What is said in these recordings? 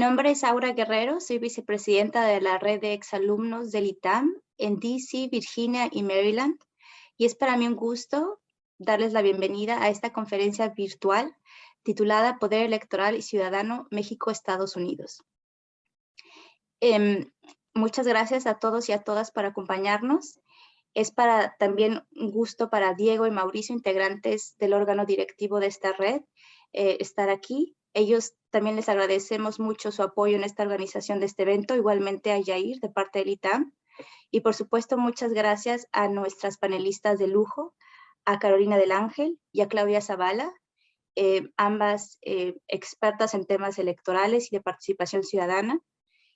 nombre es Aura Guerrero, soy vicepresidenta de la red de exalumnos del ITAM en DC, Virginia y Maryland, y es para mí un gusto darles la bienvenida a esta conferencia virtual titulada Poder Electoral y Ciudadano México-Estados Unidos. Muchas gracias a todos y a todas por acompañarnos. Es también un gusto para Diego y Mauricio, integrantes del órgano directivo de esta red, estar aquí. Ellos también les agradecemos mucho su apoyo en esta organización de este evento, igualmente a Yair de parte del ITAM. Y por supuesto, muchas gracias a nuestras panelistas de lujo, a Carolina del Ángel y a Claudia Zavala, ambas expertas en temas electorales y de participación ciudadana.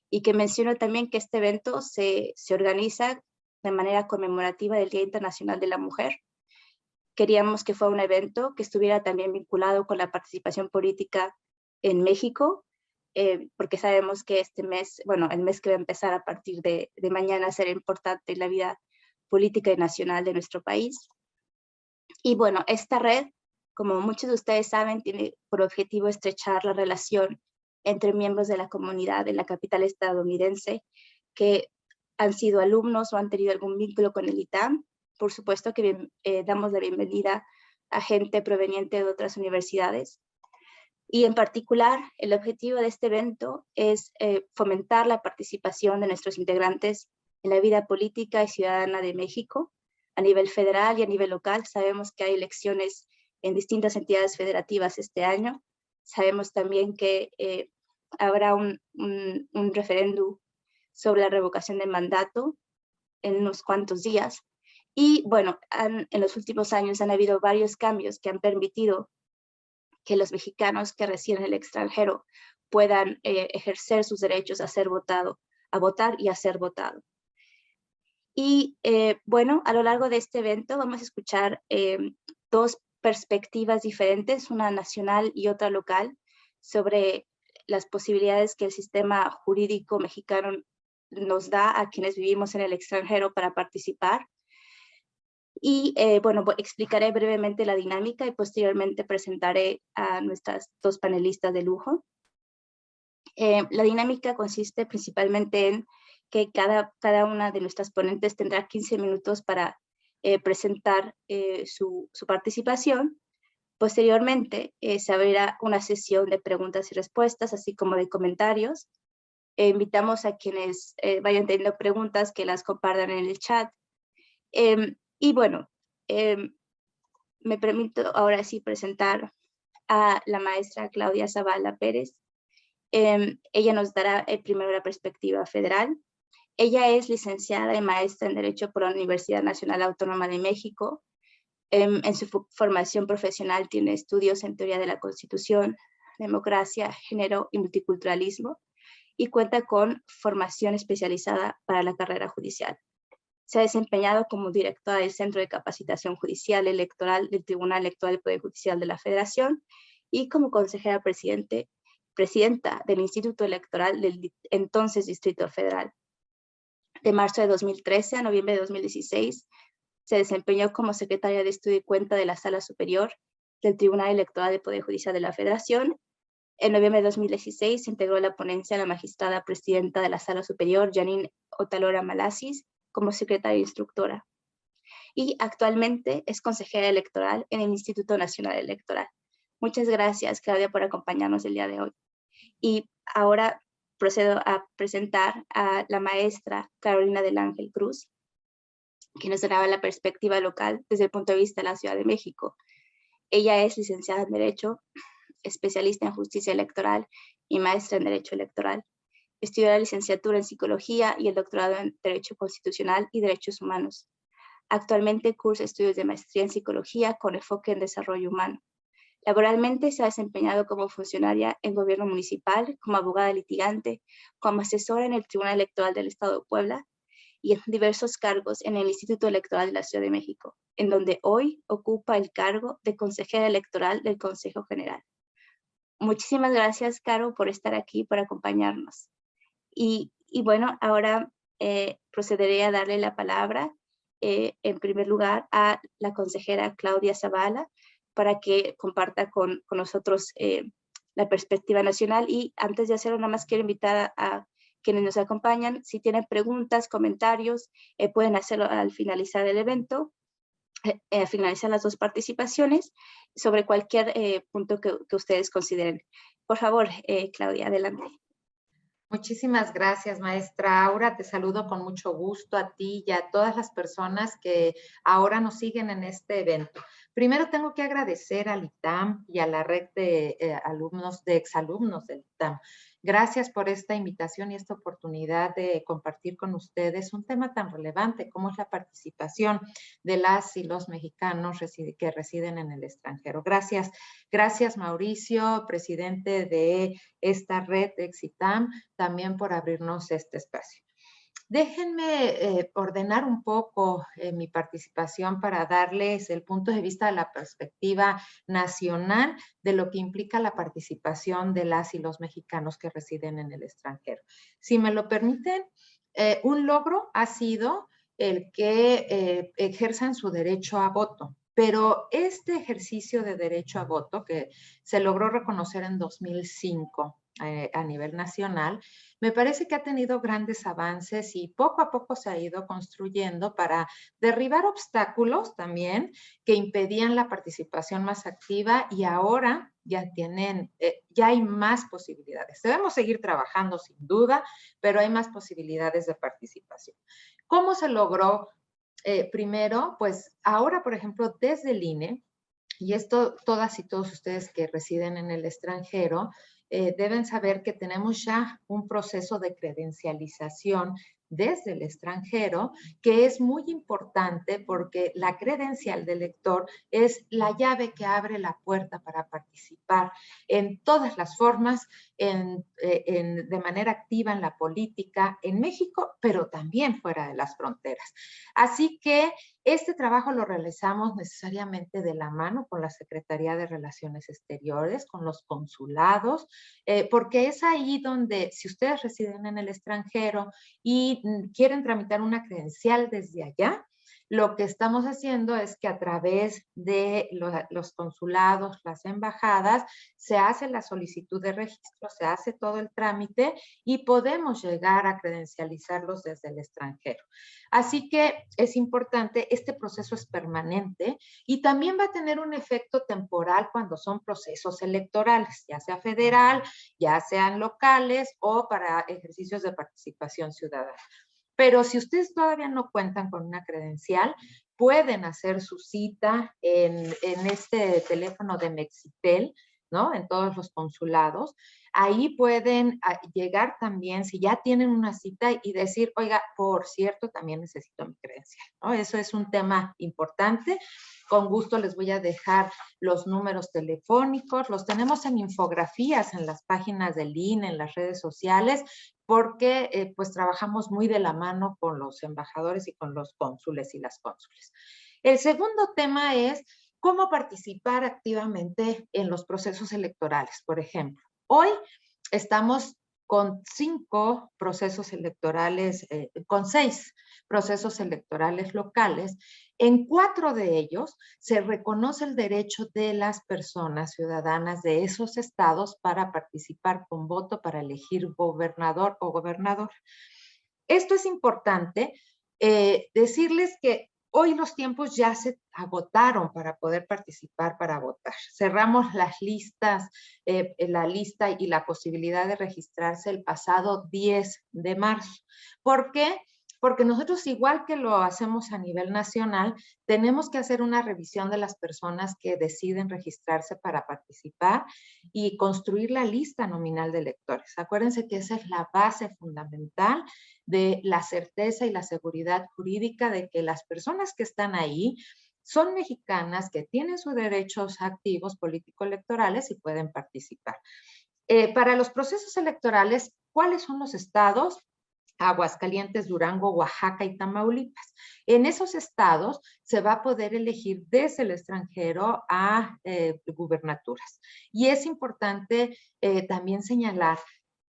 Y que menciono también que este evento se organiza de manera conmemorativa del Día Internacional de la Mujer. Queríamos que fuera un evento que estuviera también vinculado con la participación política en México, porque sabemos que este mes, bueno, el mes que va a empezar a partir de mañana será importante en la vida política y nacional de nuestro país. Y bueno, esta red, como muchos de ustedes saben, tiene por objetivo estrechar la relación entre miembros de la comunidad en la capital estadounidense que han sido alumnos o han tenido algún vínculo con el ITAM. Por supuesto que damos la bienvenida a gente proveniente de otras universidades. Y en particular, el objetivo de este evento es fomentar la participación de nuestros integrantes en la vida política y ciudadana de México, a nivel federal y a nivel local. Sabemos que hay elecciones en distintas entidades federativas este año. Sabemos también que habrá un referéndum sobre la revocación de mandato en unos cuantos días. Y bueno, en los últimos años han habido varios cambios que han permitido que los mexicanos que residen en el extranjero puedan ejercer sus derechos a votar y a ser votado. Y bueno, a lo largo de este evento vamos a escuchar dos perspectivas diferentes, una nacional y otra local, sobre las posibilidades que el sistema jurídico mexicano nos da a quienes vivimos en el extranjero para participar. Y bueno, explicaré brevemente la dinámica y posteriormente presentaré a nuestras dos panelistas de lujo. La dinámica consiste principalmente en que cada una de nuestras ponentes tendrá 15 minutos para presentar su participación. Posteriormente se abrirá una sesión de preguntas y respuestas, así como de comentarios. Invitamos a quienes vayan teniendo preguntas que las compartan en el chat. Y bueno, me permito ahora sí presentar a la maestra Claudia Zavala Pérez. Ella nos dará primero la perspectiva federal. Ella es licenciada y maestra en Derecho por la Universidad Nacional Autónoma de México. En su formación profesional tiene estudios en Teoría de la Constitución, Democracia, Género y Multiculturalismo, y cuenta con formación especializada para la carrera judicial. Se ha desempeñado como directora del Centro de Capacitación Judicial Electoral del Tribunal Electoral del Poder Judicial de la Federación y como consejera presidenta del Instituto Electoral del entonces Distrito Federal. De marzo de 2013 a noviembre de 2016, se desempeñó como secretaria de Estudio y Cuenta de la Sala Superior del Tribunal Electoral del Poder Judicial de la Federación. En noviembre de 2016 se integró a la ponencia la magistrada presidenta de la Sala Superior, Janine Otalora Malasis, como secretaria instructora. Y actualmente es consejera electoral en el Instituto Nacional Electoral. Muchas gracias, Claudia, por acompañarnos el día de hoy. Y ahora procedo a presentar a la maestra Carolina del Ángel Cruz, que nos dará la perspectiva local desde el punto de vista de la Ciudad de México. Ella es licenciada en Derecho, especialista en Justicia Electoral y maestra en Derecho Electoral. Estudió la licenciatura en Psicología y el doctorado en Derecho Constitucional y Derechos Humanos. Actualmente cursa estudios de maestría en Psicología con enfoque en Desarrollo Humano. Laboralmente se ha desempeñado como funcionaria en gobierno municipal, como abogada litigante, como asesora en el Tribunal Electoral del Estado de Puebla y en diversos cargos en el Instituto Electoral de la Ciudad de México, en donde hoy ocupa el cargo de consejera electoral del Consejo General. Muchísimas gracias, Caro, por estar aquí, por acompañarnos. Y bueno, ahora procederé a darle la palabra en primer lugar a la consejera Claudia Zavala para que comparta con nosotros la perspectiva nacional. Y antes de hacerlo, nada más quiero invitar a quienes nos acompañan, si tienen preguntas, comentarios, pueden hacerlo al finalizar el evento, al finalizar las dos participaciones, sobre cualquier punto que ustedes consideren. Por favor, Claudia, adelante. Muchísimas gracias, maestra Aura. Te saludo con mucho gusto a ti y a todas las personas que ahora nos siguen en este evento. Primero tengo que agradecer al ITAM y a la red de exalumnos del ITAM. Gracias por esta invitación y esta oportunidad de compartir con ustedes un tema tan relevante como es la participación de las y los mexicanos que residen en el extranjero. Gracias. Gracias, Mauricio, presidente de esta red de Exitam, también por abrirnos este espacio. Déjenme ordenar un poco mi participación para darles el punto de vista de la perspectiva nacional de lo que implica la participación de las y los mexicanos que residen en el extranjero. Si me lo permiten, un logro ha sido el que ejerzan su derecho a voto. Pero este ejercicio de derecho a voto, que se logró reconocer en 2005 a nivel nacional, me parece que ha tenido grandes avances y poco a poco se ha ido construyendo para derribar obstáculos también que impedían la participación más activa y ahora ya hay más posibilidades. Debemos seguir trabajando sin duda, pero hay más posibilidades de participación. ¿Cómo se logró? Primero, pues ahora, por ejemplo, desde el INE, y esto todas y todos ustedes que residen en el extranjero, deben saber que tenemos ya un proceso de credencialización desde el extranjero que es muy importante porque la credencial del lector es la llave que abre la puerta para participar en todas las formas, de manera activa en la política en México, pero también fuera de las fronteras. Así que este trabajo lo realizamos necesariamente de la mano con la Secretaría de Relaciones Exteriores, con los consulados, porque es ahí donde, si ustedes residen en el extranjero y quieren tramitar una credencial desde allá, lo que estamos haciendo es que a través de los consulados, las embajadas, se hace la solicitud de registro, se hace todo el trámite y podemos llegar a credencializarlos desde el extranjero. Así que es importante, este proceso es permanente y también va a tener un efecto temporal cuando son procesos electorales, ya sea federal, ya sean locales o para ejercicios de participación ciudadana. Pero si ustedes todavía no cuentan con una credencial, pueden hacer su cita en este teléfono de Mexitel, ¿no? En todos los consulados. Ahí pueden llegar también, si ya tienen una cita, y decir, oiga, por cierto, también necesito mi credencial, ¿no? Eso es un tema importante. Con gusto les voy a dejar los números telefónicos. Los tenemos en infografías en las páginas del INE, en las redes sociales, porque pues trabajamos muy de la mano con los embajadores y con los cónsules y las cónsules. El segundo tema es cómo participar activamente en los procesos electorales. Por ejemplo, hoy estamos con 5 procesos electorales, con 6 procesos electorales locales. En 4 de ellos se reconoce el derecho de las personas ciudadanas de esos estados para participar con voto para elegir gobernador o gobernadora. Esto es importante, decirles que hoy los tiempos ya se agotaron para poder participar, para votar. Cerramos las listas, la lista y la posibilidad de registrarse el pasado 10 de marzo. ¿Por qué? Porque nosotros, igual que lo hacemos a nivel nacional, tenemos que hacer una revisión de las personas que deciden registrarse para participar y construir la lista nominal de electores. Acuérdense que esa es la base fundamental de la certeza y la seguridad jurídica de que las personas que están ahí son mexicanas, que tienen sus derechos activos político-electorales y pueden participar. Para los procesos electorales, ¿cuáles son los estados? Aguascalientes, Durango, Oaxaca y Tamaulipas. En esos estados se va a poder elegir desde el extranjero a gubernaturas. Y es importante también señalar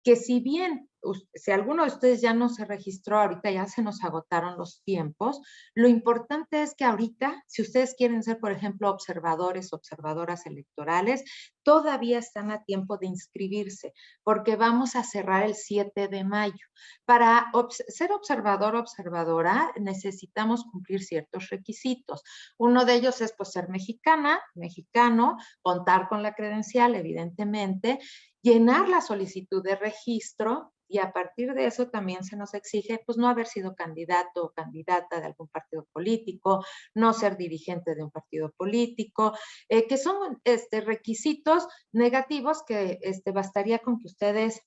que si bien, si alguno de ustedes ya no se registró, ahorita ya se nos agotaron los tiempos, lo importante es que ahorita, si ustedes quieren ser, por ejemplo, observadores, observadoras electorales, todavía están a tiempo de inscribirse, porque vamos a cerrar el 7 de mayo. Para ser observador o observadora, necesitamos cumplir ciertos requisitos. Uno de ellos es, pues, ser mexicana, mexicano, contar con la credencial, evidentemente, llenar la solicitud de registro, y a partir de eso también se nos exige, pues, no haber sido candidato o candidata de algún partido político, no ser dirigente de un partido político, que son requisitos negativos que bastaría con que ustedes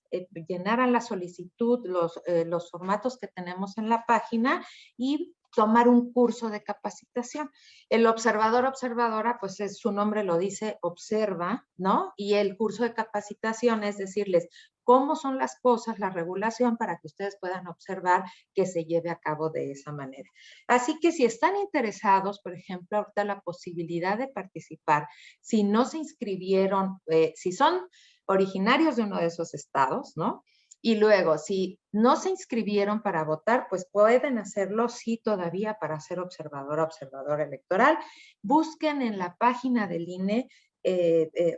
llenaran la solicitud, los formatos que tenemos en la página y tomar un curso de capacitación. El observador, observadora, pues su nombre lo dice, observa, ¿no? Y el curso de capacitación es decirles cómo son las cosas, la regulación, para que ustedes puedan observar que se lleve a cabo de esa manera. Así que si están interesados, por ejemplo, ahorita la posibilidad de participar, si no se inscribieron, si son originarios de uno de esos estados, ¿no? Y luego, si no se inscribieron para votar, pues pueden hacerlo, sí, todavía para ser observadora, observador electoral. Busquen en la página del INE,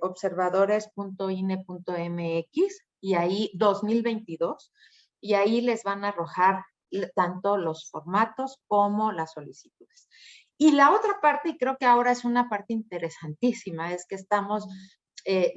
observadores.ine.mx, y ahí 2022, y ahí les van a arrojar tanto los formatos como las solicitudes. Y la otra parte, y creo que ahora es una parte interesantísima, es que estamos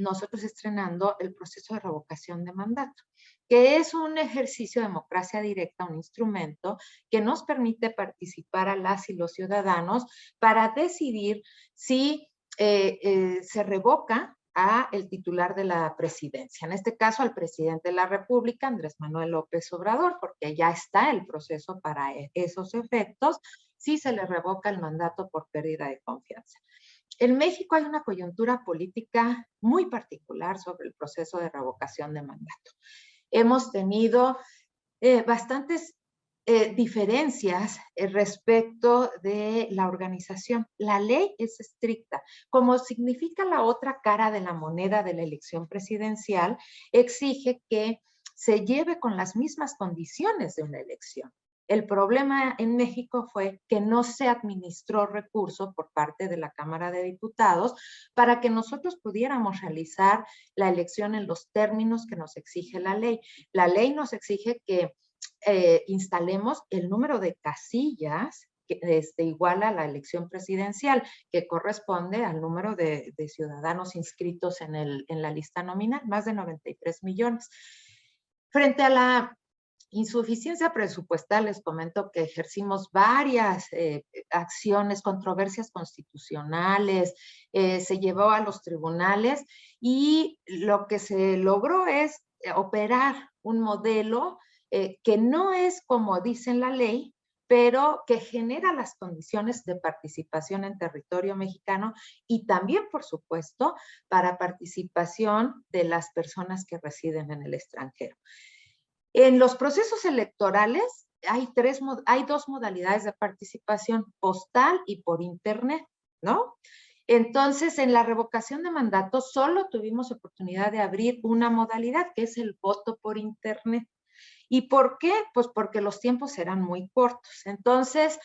nosotros estrenando el proceso de revocación de mandato, que es un ejercicio de democracia directa, un instrumento que nos permite participar a las y los ciudadanos para decidir si se revoca a el titular de la presidencia, en este caso al presidente de la República, Andrés Manuel López Obrador, porque ya está el proceso para esos efectos, si se le revoca el mandato por pérdida de confianza. En México hay una coyuntura política muy particular sobre el proceso de revocación de mandato. Hemos tenido bastantes diferencias respecto de la organización. La ley es estricta. Como significa la otra cara de la moneda de la elección presidencial, exige que se lleve con las mismas condiciones de una elección. El problema en México fue que no se administró recurso por parte de la Cámara de Diputados para que nosotros pudiéramos realizar la elección en los términos que nos exige la ley. La ley nos exige que instalemos el número de casillas que igual a la elección presidencial, que corresponde al número de ciudadanos inscritos en la lista nominal, más de 93 millones. Frente a la insuficiencia presupuestal, les comento que ejercimos varias acciones, controversias constitucionales, se llevó a los tribunales y lo que se logró es operar un modelo que no es como dice la ley, pero que genera las condiciones de participación en territorio mexicano y también, por supuesto, para participación de las personas que residen en el extranjero. En los procesos electorales hay dos modalidades de participación, postal y por internet, ¿no? Entonces, en la revocación de mandato solo tuvimos oportunidad de abrir una modalidad, que es el voto por internet. ¿Y por qué? Pues porque los tiempos eran muy cortos. Entonces,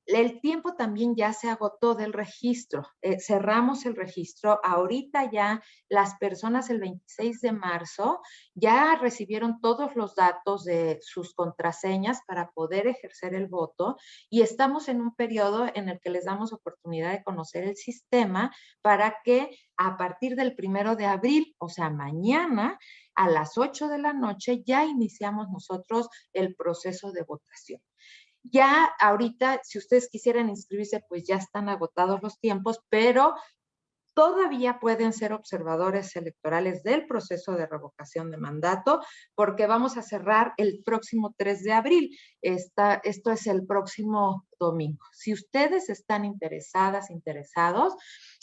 el tiempo también ya se agotó del registro. Cerramos el registro. Ahorita ya las personas el 26 de marzo ya recibieron todos los datos de sus contraseñas para poder ejercer el voto y estamos en un periodo en el que les damos oportunidad de conocer el sistema para que a partir del 1 de abril, o sea, mañana, a las 8 de la noche, ya iniciamos nosotros el proceso de votación. Ya ahorita, si ustedes quisieran inscribirse, pues ya están agotados los tiempos, pero todavía pueden ser observadores electorales del proceso de revocación de mandato, porque vamos a cerrar el próximo 3 de abril. Esto es el próximo domingo. Si ustedes están interesadas, interesados,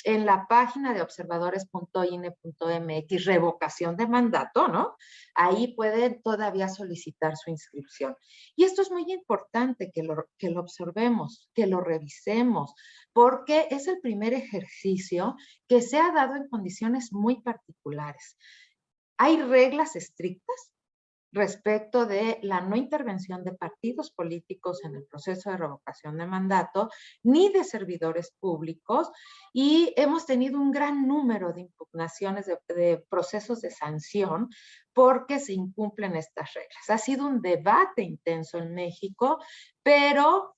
en la página de observadores.ine.mx, revocación de mandato, ¿no? Ahí pueden todavía solicitar su inscripción. Y esto es muy importante que lo observemos, que lo revisemos, porque es el primer ejercicio que se ha dado en condiciones muy particulares. Hay reglas estrictas respecto de la no intervención de partidos políticos en el proceso de revocación de mandato, ni de servidores públicos, y hemos tenido un gran número de impugnaciones de procesos de sanción porque se incumplen estas reglas. Ha sido un debate intenso en México, pero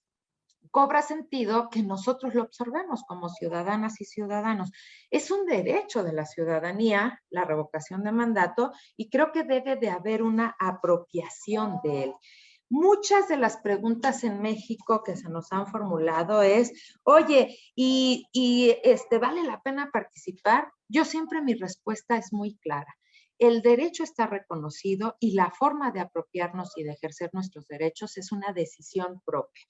cobra sentido que nosotros lo observemos como ciudadanas y ciudadanos. Es un derecho de la ciudadanía la revocación de mandato y creo que debe de haber una apropiación de él. Muchas de las preguntas en México que se nos han formulado es, oye, ¿vale la pena participar? Yo siempre mi respuesta es muy clara. El derecho está reconocido y la forma de apropiarnos y de ejercer nuestros derechos es una decisión propia.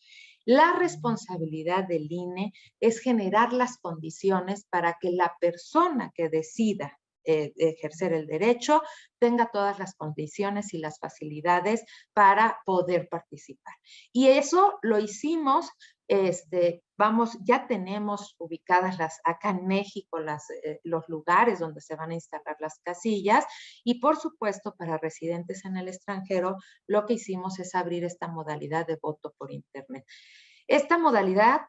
La responsabilidad del INE es generar las condiciones para que la persona que decida ejercer el derecho tenga todas las condiciones y las facilidades para poder participar. Y eso lo hicimos, ya tenemos ubicadas acá en México los lugares donde se van a instalar las casillas y por supuesto para residentes en el extranjero lo que hicimos es abrir esta modalidad de voto por internet. Esta modalidad,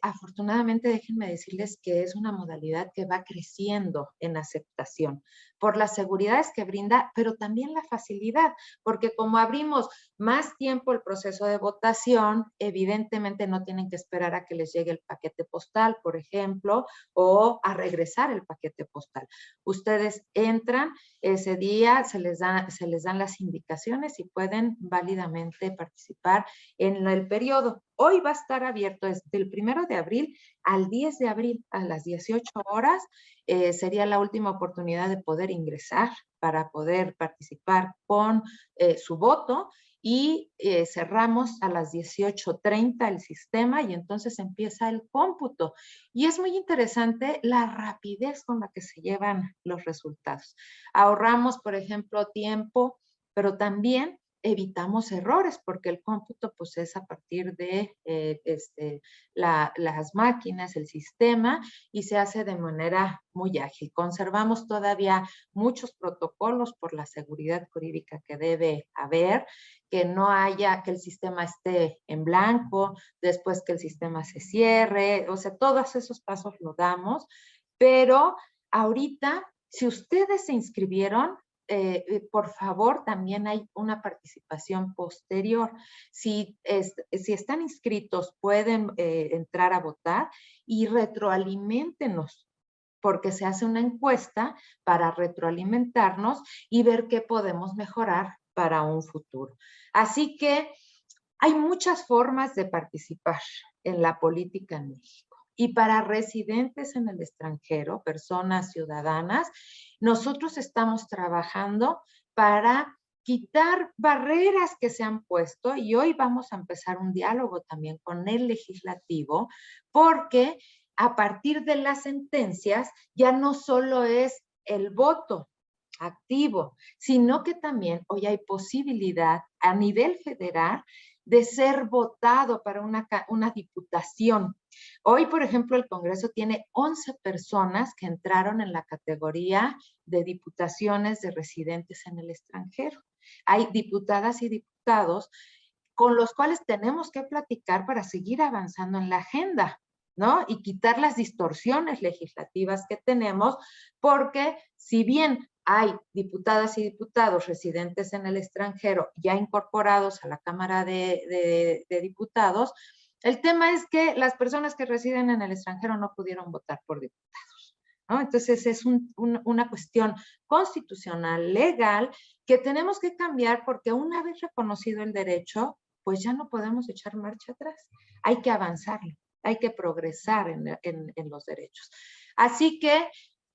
afortunadamente, déjenme decirles que es una modalidad que va creciendo en aceptación por las seguridades que brinda, pero también la facilidad, porque como abrimos más tiempo el proceso de votación, evidentemente no tienen que esperar a que les llegue el paquete postal, por ejemplo, o a regresar el paquete postal. Ustedes entran, ese día se les dan las indicaciones y pueden válidamente participar en el periodo. Hoy va a estar abierto desde el 1 de abril al 10 de abril a las 18 horas. Sería la última oportunidad de poder ingresar para poder participar con su voto y cerramos a las 18:30 el sistema y entonces empieza el cómputo. Y es muy interesante la rapidez con la que se llevan los resultados. Ahorramos, por ejemplo, tiempo, pero también evitamos errores porque el cómputo pues es a partir de las máquinas, el sistema y se hace de manera muy ágil. Conservamos todavía muchos protocolos por la seguridad jurídica que debe haber, que no haya, que el sistema esté en blanco, después que el sistema se cierre, o sea, todos esos pasos lo damos, pero ahorita, si ustedes se inscribieron, por favor, también hay una participación posterior. Si están inscritos, pueden entrar a votar y retroaliméntenos, porque se hace una encuesta para retroalimentarnos y ver qué podemos mejorar para un futuro. Así que hay muchas formas de participar en la política en México. Y para residentes en el extranjero, personas ciudadanas, nosotros estamos trabajando para quitar barreras que se han puesto y hoy vamos a empezar un diálogo también con el legislativo porque a partir de las sentencias ya no solo es el voto activo, sino que también hoy hay posibilidad a nivel federal de ser votado para una diputación. Hoy, por ejemplo, el Congreso tiene 11 personas que entraron en la categoría de diputaciones de residentes en el extranjero. Hay diputadas y diputados con los cuales tenemos que platicar para seguir avanzando en la agenda, ¿no? Y quitar las distorsiones legislativas que tenemos, porque si bien hay diputadas y diputados residentes en el extranjero ya incorporados a la Cámara de Diputados, el tema es que las personas que residen en el extranjero no pudieron votar por diputados, ¿no? Entonces es una cuestión constitucional, legal, que tenemos que cambiar porque una vez reconocido el derecho, pues ya no podemos echar marcha atrás. Hay que avanzarlo, hay que progresar en los derechos. Así que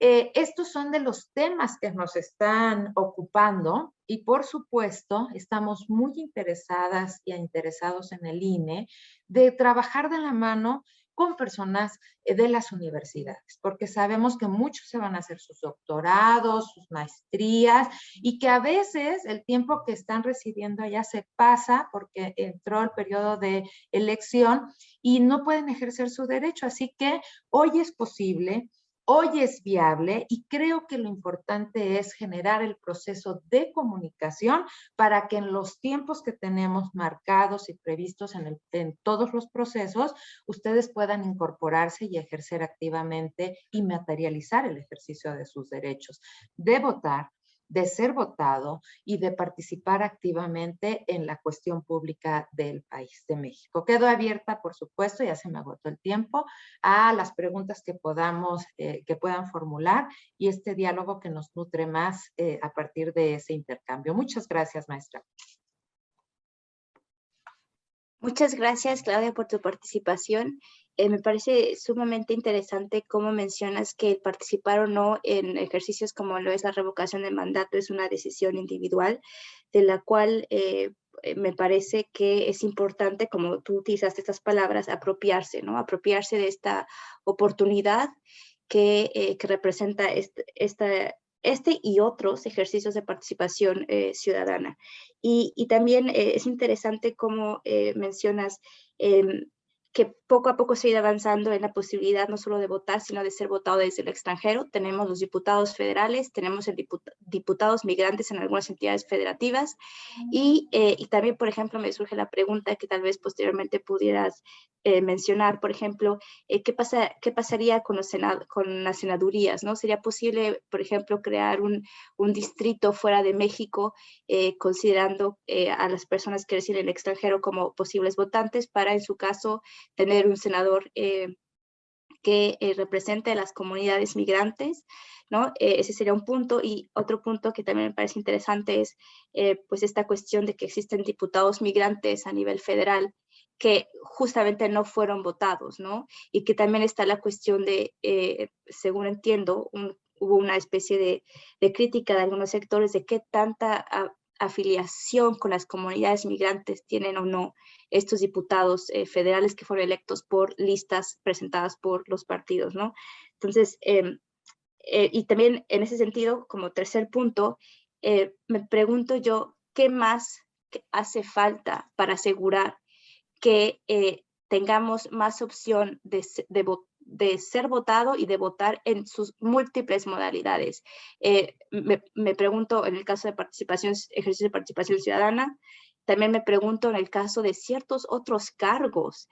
estos son de los temas que nos están ocupando y por supuesto estamos muy interesadas y interesados en el INE de trabajar de la mano con personas de las universidades, porque sabemos que muchos se van a hacer sus doctorados, sus maestrías y que a veces el tiempo que están residiendo allá se pasa porque entró el periodo de elección y no pueden ejercer su derecho. Así que hoy es posible Hoy es viable y creo que lo importante es generar el proceso de comunicación para que en los tiempos que tenemos marcados y previstos en todos los procesos, ustedes puedan incorporarse y ejercer activamente y materializar el ejercicio de sus derechos, de votar, de ser votado y de participar activamente en la cuestión pública del país de México. Quedo abierta, por supuesto, ya se me agotó el tiempo, a las preguntas que podamos, que puedan formular y este diálogo que nos nutre más a partir de ese intercambio. Muchas gracias, maestra. Muchas gracias, Claudia, por tu participación. Me parece sumamente interesante cómo mencionas que el participar o no en ejercicios como lo es la revocación de mandato es una decisión individual, de la cual me parece que es importante, como tú utilizaste estas palabras, apropiarse, ¿no? Apropiarse de esta oportunidad que representa este y otros ejercicios de participación ciudadana. Y también es interesante cómo mencionas que poco a poco se ha ido avanzando en la posibilidad no solo de votar, sino de ser votado desde el extranjero. Tenemos los diputados federales, tenemos diputados migrantes en algunas entidades federativas y también, por ejemplo, me surge la pregunta que tal vez posteriormente pudieras mencionar, por ejemplo, ¿qué pasaría con las senadurías? ¿No? ¿Sería posible, por ejemplo, crear un distrito fuera de México considerando a las personas que residen en el extranjero como posibles votantes para, en su caso, tener un senador que represente a las comunidades migrantes, ¿no? Ese sería un punto. Y otro punto que también me parece interesante es pues esta cuestión de que existen diputados migrantes a nivel federal que justamente no fueron votados, ¿no? Y que también está la cuestión de, según entiendo, hubo una especie de crítica de algunos sectores de qué tanta afiliación con las comunidades migrantes tienen o no estos diputados federales que fueron electos por listas presentadas por los partidos, ¿no? Entonces, y también en ese sentido, como tercer punto, me pregunto yo, ¿qué más hace falta para asegurar que tengamos más opción de ser votado y de votar en sus múltiples modalidades? Me pregunto en el caso de ejercicio de participación ciudadana, también me pregunto en el caso de ciertos otros cargos.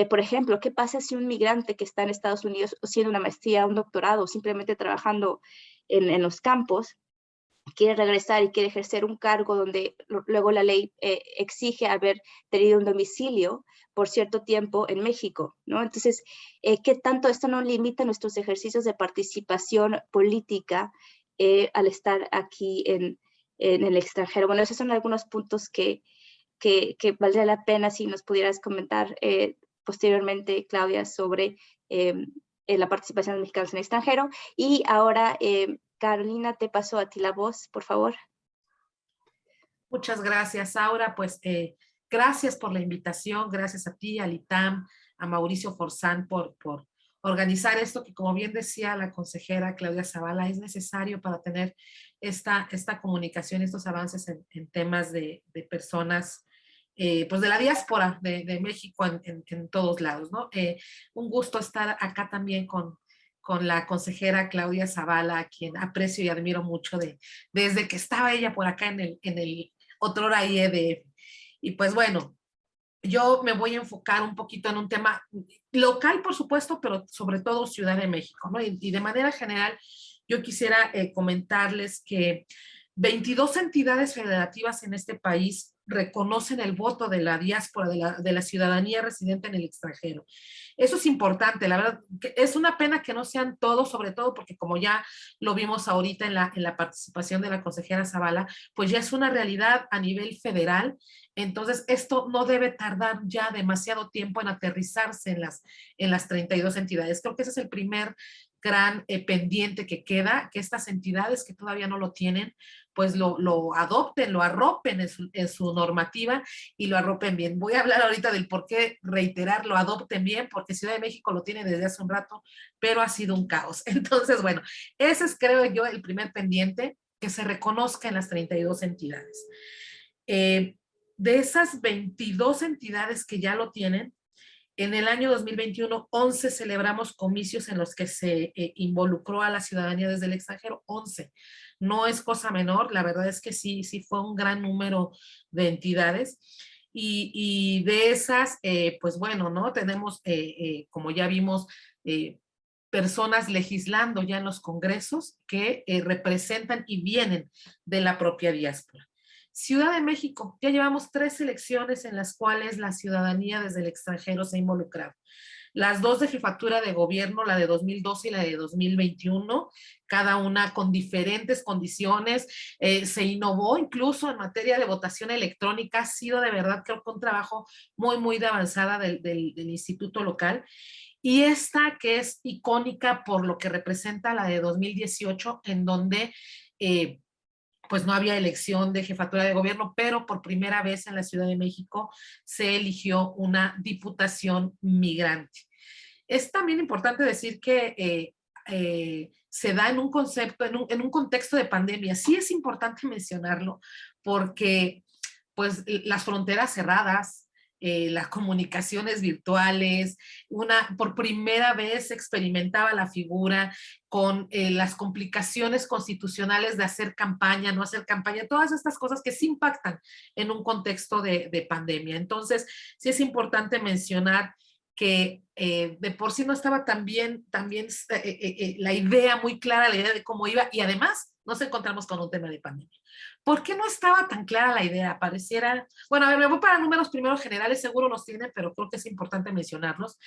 Por ejemplo, ¿qué pasa si un migrante que está en Estados Unidos haciendo una maestría, un doctorado, simplemente trabajando en los campos, quiere regresar y quiere ejercer un cargo donde luego la ley exige haber tenido un domicilio por cierto tiempo en México, ¿no? Entonces, ¿qué tanto esto no limita nuestros ejercicios de participación política al estar aquí en el extranjero? Bueno, esos son algunos puntos que valdría la pena si nos pudieras comentar posteriormente, Claudia, sobre la participación de mexicanos en el extranjero. Y ahora, Carolina, te paso a ti la voz, por favor. Muchas gracias, Aura. Pues gracias por la invitación, gracias a ti, a Litam, a Mauricio Forzán por organizar esto que, como bien decía la consejera Claudia Zavala, es necesario para tener esta comunicación, estos avances en temas de personas pues de la diáspora de México en todos lados, ¿no? Un gusto estar acá también con la consejera Claudia Zavala, a quien aprecio y admiro mucho desde que estaba ella por acá en el otrora IEDF. Y pues bueno, yo me voy a enfocar un poquito en un tema local, por supuesto, pero sobre todo Ciudad de México, ¿no? Y de manera general, yo quisiera comentarles que 22 entidades federativas en este país reconocen el voto de la diáspora, de la ciudadanía residente en el extranjero. Eso es importante, la verdad, que es una pena que no sean todos, sobre todo porque como ya lo vimos ahorita en la participación de la consejera Zavala, pues ya es una realidad a nivel federal. Entonces, esto no debe tardar ya demasiado tiempo en aterrizarse en las 32 entidades. Creo que ese es el primer gran pendiente que queda, que estas entidades que todavía no lo tienen, pues lo adopten, lo arropen en su normativa y lo arropen bien. Voy a hablar ahorita del por qué reiterar, lo adopten bien, porque Ciudad de México lo tiene desde hace un rato, pero ha sido un caos. Entonces, bueno, ese es, creo yo, el primer pendiente, que se reconozca en las 32 entidades. De esas 22 entidades que ya lo tienen, En el año 2021, 11 celebramos comicios en los que se involucró a la ciudadanía desde el extranjero, 11. No es cosa menor, la verdad es que sí fue un gran número de entidades. Y de esas, pues bueno, ¿no? Tenemos, como ya vimos, personas legislando ya en los congresos que representan y vienen de la propia diáspora. Ciudad de México, ya llevamos 3 elecciones en las cuales la ciudadanía desde el extranjero se ha involucrado. Las 2 de jefatura de gobierno, la de 2012 y la de 2021, cada una con diferentes condiciones. Se innovó incluso en materia de votación electrónica. Ha sido de verdad, creo que un trabajo muy de avanzada del instituto local. Y esta que es icónica por lo que representa la de 2018, en donde pues no había elección de jefatura de gobierno, pero por primera vez en la Ciudad de México se eligió una diputación migrante. Es también importante decir que se da en un concepto, en un contexto de pandemia. Sí es importante mencionarlo porque pues las fronteras cerradas, las comunicaciones virtuales, por primera vez se experimentaba la figura con las complicaciones constitucionales de hacer campaña, no hacer campaña, todas estas cosas que sí impactan en un contexto de pandemia. Entonces, sí es importante mencionar que de por sí no estaba también la idea muy clara, la idea de cómo iba, y además nos encontramos con un tema de pandemia. ¿Por qué no estaba tan clara la idea? Pareciera, bueno, a ver, me voy para números primero generales, seguro los tienen, pero creo que es importante mencionarlos.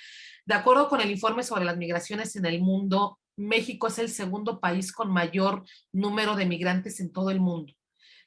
De acuerdo con el informe sobre las migraciones en el mundo, México es el segundo país con mayor número de migrantes en todo el mundo.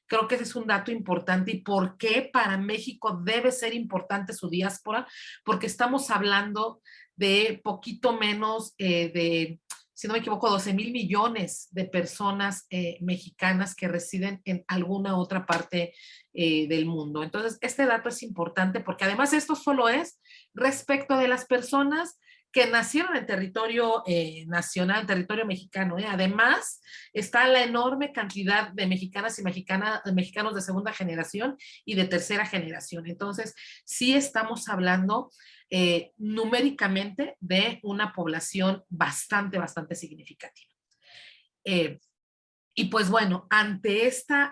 Creo que ese es un dato importante. ¿Y por qué para México debe ser importante su diáspora? Porque estamos hablando de poquito menos de, si no me equivoco, 12,000 millones de personas mexicanas que residen en alguna otra parte del mundo. Entonces, este dato es importante porque además esto solo es respecto de las personas que nacieron en territorio nacional, en territorio mexicano. Además, está la enorme cantidad de mexicanas y mexicanos de segunda generación y de tercera generación. Entonces, sí estamos hablando numéricamente de una población bastante significativa. Y pues bueno, ante esta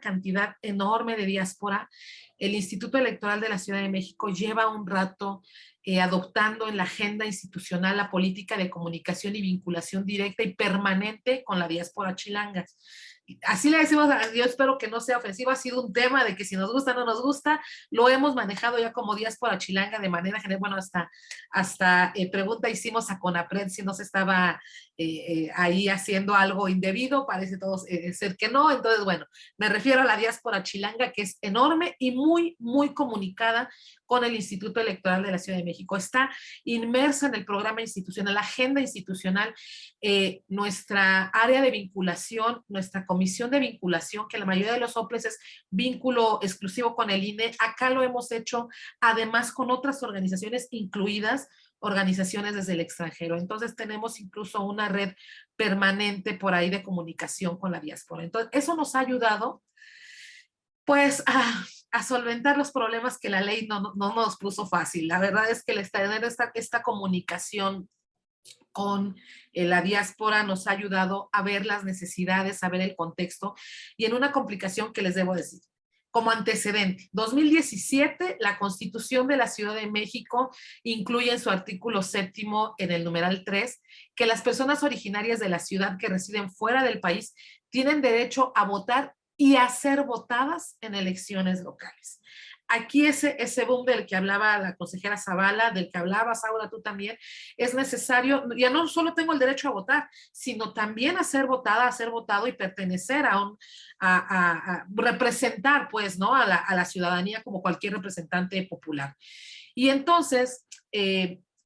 cantidad enorme de diáspora, el Instituto Electoral de la Ciudad de México lleva un rato adoptando en la agenda institucional la política de comunicación y vinculación directa y permanente con la diáspora chilanga. Así le decimos, yo espero que no sea ofensivo, ha sido un tema de que si nos gusta o no nos gusta, lo hemos manejado ya como diáspora chilanga de manera general. Bueno, hasta pregunta hicimos a CONAPRED si no se estaba ahí haciendo algo indebido, parece todo ser que no. Entonces, bueno, me refiero a la diáspora chilanga, que es enorme y muy comunicada con el Instituto Electoral de la Ciudad de México. Está inmersa en el programa institucional, la agenda institucional, nuestra área de vinculación, nuestra comisión de vinculación, que la mayoría de los OPLES es vínculo exclusivo con el INE. Acá lo hemos hecho además con otras organizaciones, incluidas organizaciones desde el extranjero. Entonces tenemos incluso una red permanente por ahí de comunicación con la diáspora. Entonces eso nos ha ayudado pues a solventar los problemas que la ley no nos puso fácil. La verdad es que el tener esta comunicación con la diáspora nos ha ayudado a ver las necesidades, a ver el contexto, y en una complicación que les debo decir. Como antecedente, 2017, la Constitución de la Ciudad de México incluye en su artículo 7º, en el numeral 3, que las personas originarias de la ciudad que residen fuera del país tienen derecho a votar y a ser votadas en elecciones locales. Aquí ese boom del que hablaba la consejera Zavala, del que hablabas, Aura, tú también, es necesario. Ya no solo tengo el derecho a votar, sino también a ser votada, a ser votado y pertenecer a representar, pues, ¿no? A la ciudadanía como cualquier representante popular. Y entonces,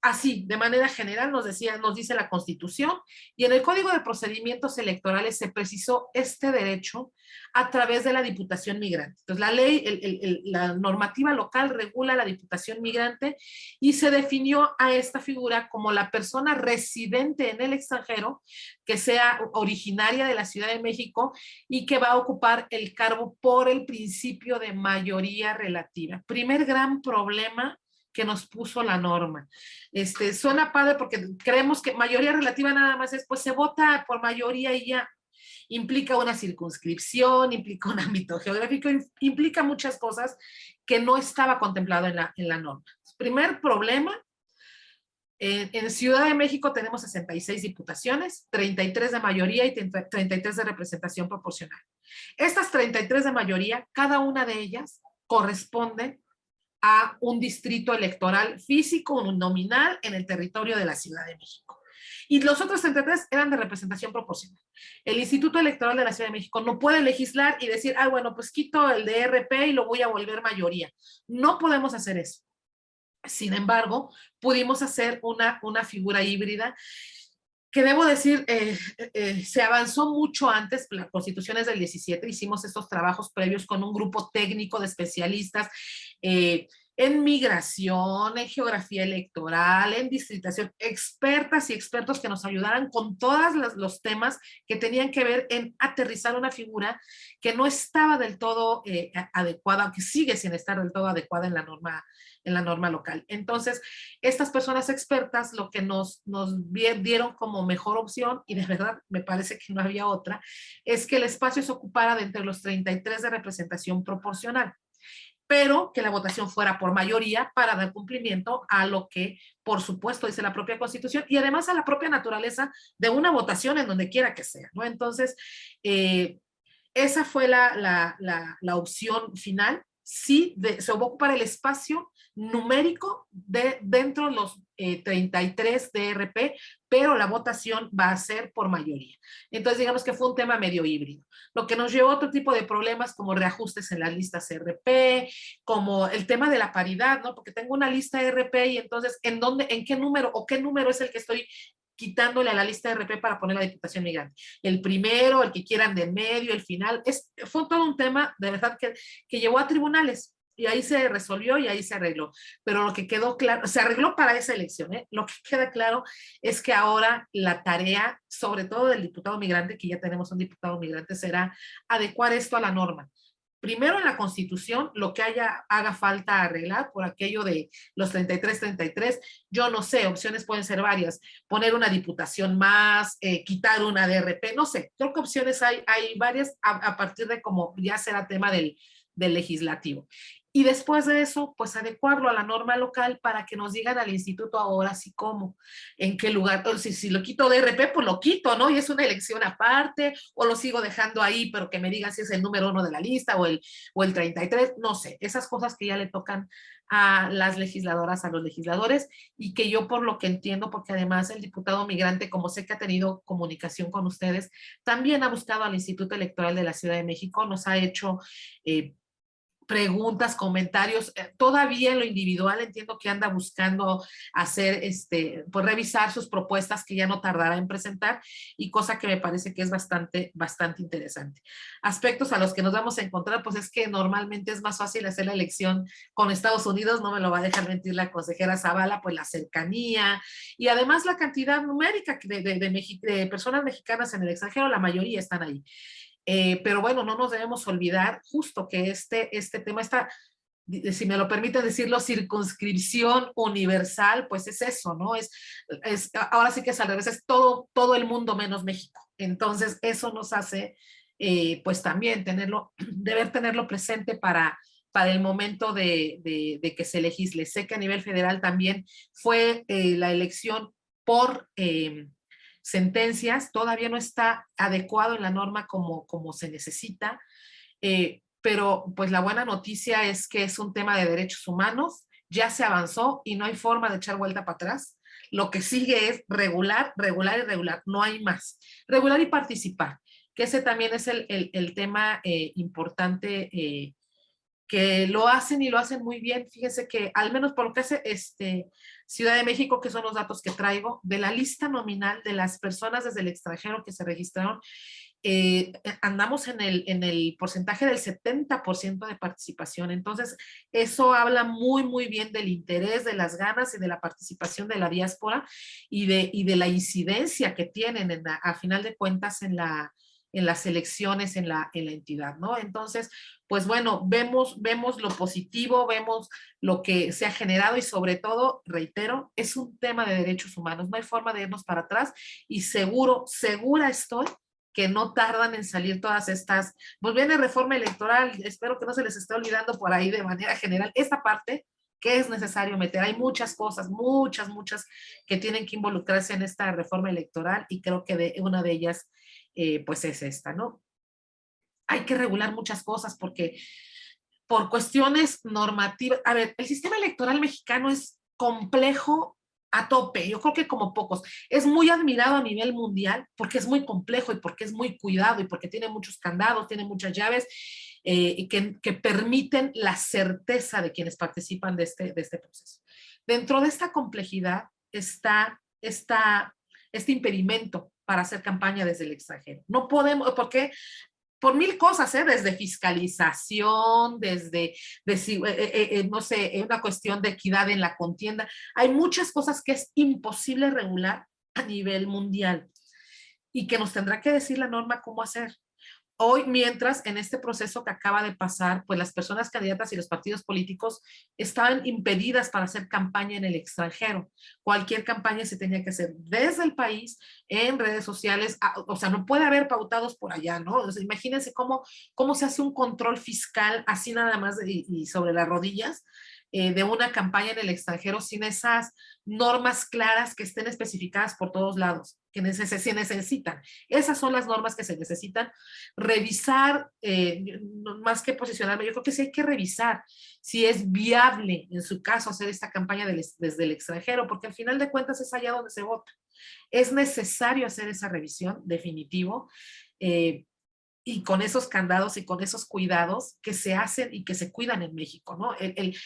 así, de manera general, nos dice la Constitución, y en el Código de Procedimientos Electorales se precisó este derecho a través de la Diputación Migrante. Entonces, la ley, la normativa local regula la Diputación Migrante y se definió a esta figura como la persona residente en el extranjero que sea originaria de la Ciudad de México y que va a ocupar el cargo por el principio de mayoría relativa. Primer gran problema que nos puso la norma. Suena padre porque creemos que mayoría relativa nada más es, pues se vota por mayoría y ya. Implica una circunscripción, implica un ámbito geográfico, implica muchas cosas que no estaba contemplado en la norma. Primer problema, en Ciudad de México tenemos 66 diputaciones, 33 de mayoría y 33 de representación proporcional. Estas 33 de mayoría, cada una de ellas corresponde a un distrito electoral físico, un nominal en el territorio de la Ciudad de México. Y los otros 33 eran de representación proporcional. El Instituto Electoral de la Ciudad de México no puede legislar y decir, ah, bueno, pues quito el de RP y lo voy a volver mayoría. No podemos hacer eso. Sin embargo, pudimos hacer una figura híbrida que debo decir, se avanzó mucho antes, la Constitución es del 17, hicimos estos trabajos previos con un grupo técnico de especialistas en migración, en geografía electoral, en distritación, expertas y expertos que nos ayudaran con todos los temas que tenían que ver en aterrizar una figura que no estaba del todo adecuada, que sigue sin estar del todo adecuada en la norma local. Entonces, estas personas expertas lo que nos dieron como mejor opción, y de verdad me parece que no había otra, es que el espacio se ocupara de entre los 33 de representación proporcional, pero que la votación fuera por mayoría para dar cumplimiento a lo que, por supuesto, dice la propia Constitución y además a la propia naturaleza de una votación en donde quiera que sea, ¿no? Entonces, esa fue la opción final. Sí, se va a ocupar el espacio numérico dentro de los 33 de RP, pero la votación va a ser por mayoría. Entonces, digamos que fue un tema medio híbrido, lo que nos llevó a otro tipo de problemas como reajustes en las listas RP, como el tema de la paridad, ¿no? Porque tengo una lista RP y entonces, ¿en qué número o qué número es el que estoy quitándole a la lista de RP para poner la Diputación Migrante? El primero, el que quieran de medio, el final, fue todo un tema de verdad que llevó a tribunales y ahí se resolvió y ahí se arregló. Pero lo que quedó claro, se arregló para esa elección, ¿eh? Lo que queda claro es que ahora la tarea, sobre todo del diputado migrante, que ya tenemos un diputado migrante, será adecuar esto a la norma. Primero en la Constitución, lo que haga falta arreglar por aquello de los 33, yo no sé, opciones pueden ser varias, poner una diputación más, quitar una DRP, no sé, creo que opciones hay varias a partir de como ya será tema del legislativo. Y después de eso, pues adecuarlo a la norma local para que nos digan al instituto ahora sí cómo, en qué lugar, o si lo quito de RP, pues lo quito, ¿no? Y es una elección aparte, o lo sigo dejando ahí, pero que me digan si es el número 1 de la lista o el 33, no sé, esas cosas que ya le tocan a las legisladoras, a los legisladores, y que yo por lo que entiendo, porque además el diputado migrante, como sé que ha tenido comunicación con ustedes, también ha buscado al Instituto Electoral de la Ciudad de México, nos ha hecho preguntas, comentarios, todavía en lo individual entiendo que anda buscando hacer, pues revisar sus propuestas que ya no tardará en presentar y cosa que me parece que es bastante interesante. Aspectos a los que nos vamos a encontrar, pues es que normalmente es más fácil hacer la elección con Estados Unidos, no me lo va a dejar mentir la consejera Zavala, pues la cercanía y además la cantidad numérica de personas mexicanas en el extranjero, la mayoría están ahí. Pero bueno, no nos debemos olvidar justo que este tema está, si me lo permiten decirlo, circunscripción universal, pues es eso, ¿no? Ahora sí que es al revés, es todo el mundo menos México. Entonces, eso nos hace, pues también deber tenerlo presente para el momento de que se legisle. Sé que a nivel federal también fue la elección por sentencias, todavía no está adecuado en la norma como se necesita, pero pues la buena noticia es que es un tema de derechos humanos, ya se avanzó y no hay forma de echar vuelta para atrás. Lo que sigue es regular, no hay más. Regular y participar, que ese también es el tema importante que lo hacen y lo hacen muy bien. Fíjense que al menos por lo que hace Ciudad de México, que son los datos que traigo, de la lista nominal de las personas desde el extranjero que se registraron, andamos en el porcentaje del 70% de participación. Entonces, eso habla muy bien del interés, de las ganas y de la participación de la diáspora y de la incidencia que tienen a final de cuentas en la las elecciones en la entidad, ¿no? Entonces, pues bueno, vemos lo positivo, vemos lo que se ha generado y sobre todo, reitero, es un tema de derechos humanos, no hay forma de irnos para atrás y segura estoy que no tardan en salir todas estas, pues viene reforma electoral, espero que no se les esté olvidando por ahí de manera general esta parte que es necesario meter. Hay muchas cosas, muchas que tienen que involucrarse en esta reforma electoral y creo que una de ellas pues es esta, ¿no? Hay que regular muchas cosas porque por cuestiones normativas, a ver, el sistema electoral mexicano es complejo a tope, yo creo que como pocos. Es muy admirado a nivel mundial porque es muy complejo y porque es muy cuidado y porque tiene muchos candados, tiene muchas llaves y que permiten la certeza de quienes participan de este proceso. Dentro de esta complejidad está este impedimento para hacer campaña desde el extranjero. No podemos, porque por mil cosas, desde fiscalización, desde, no sé, una cuestión de equidad en la contienda. Hay muchas cosas que es imposible regular a nivel mundial y que nos tendrá que decir la norma cómo hacer. Hoy, mientras en este proceso que acaba de pasar, pues las personas candidatas y los partidos políticos estaban impedidas para hacer campaña en el extranjero. Cualquier campaña se tenía que hacer desde el país, en redes sociales, o sea, no puede haber pautados por allá, ¿no? O sea, imagínense cómo se hace un control fiscal así nada más y sobre las rodillas de una campaña en el extranjero sin esas normas claras que estén especificadas por todos lados, que se necesitan. Esas son las normas que se necesitan. Revisar, más que posicionarme, yo creo que sí hay que revisar si es viable, en su caso, hacer esta campaña desde el extranjero, porque al final de cuentas es allá donde se vota. Es necesario hacer esa revisión, definitivo, y con esos candados y con esos cuidados que se hacen y que se cuidan en México, ¿no?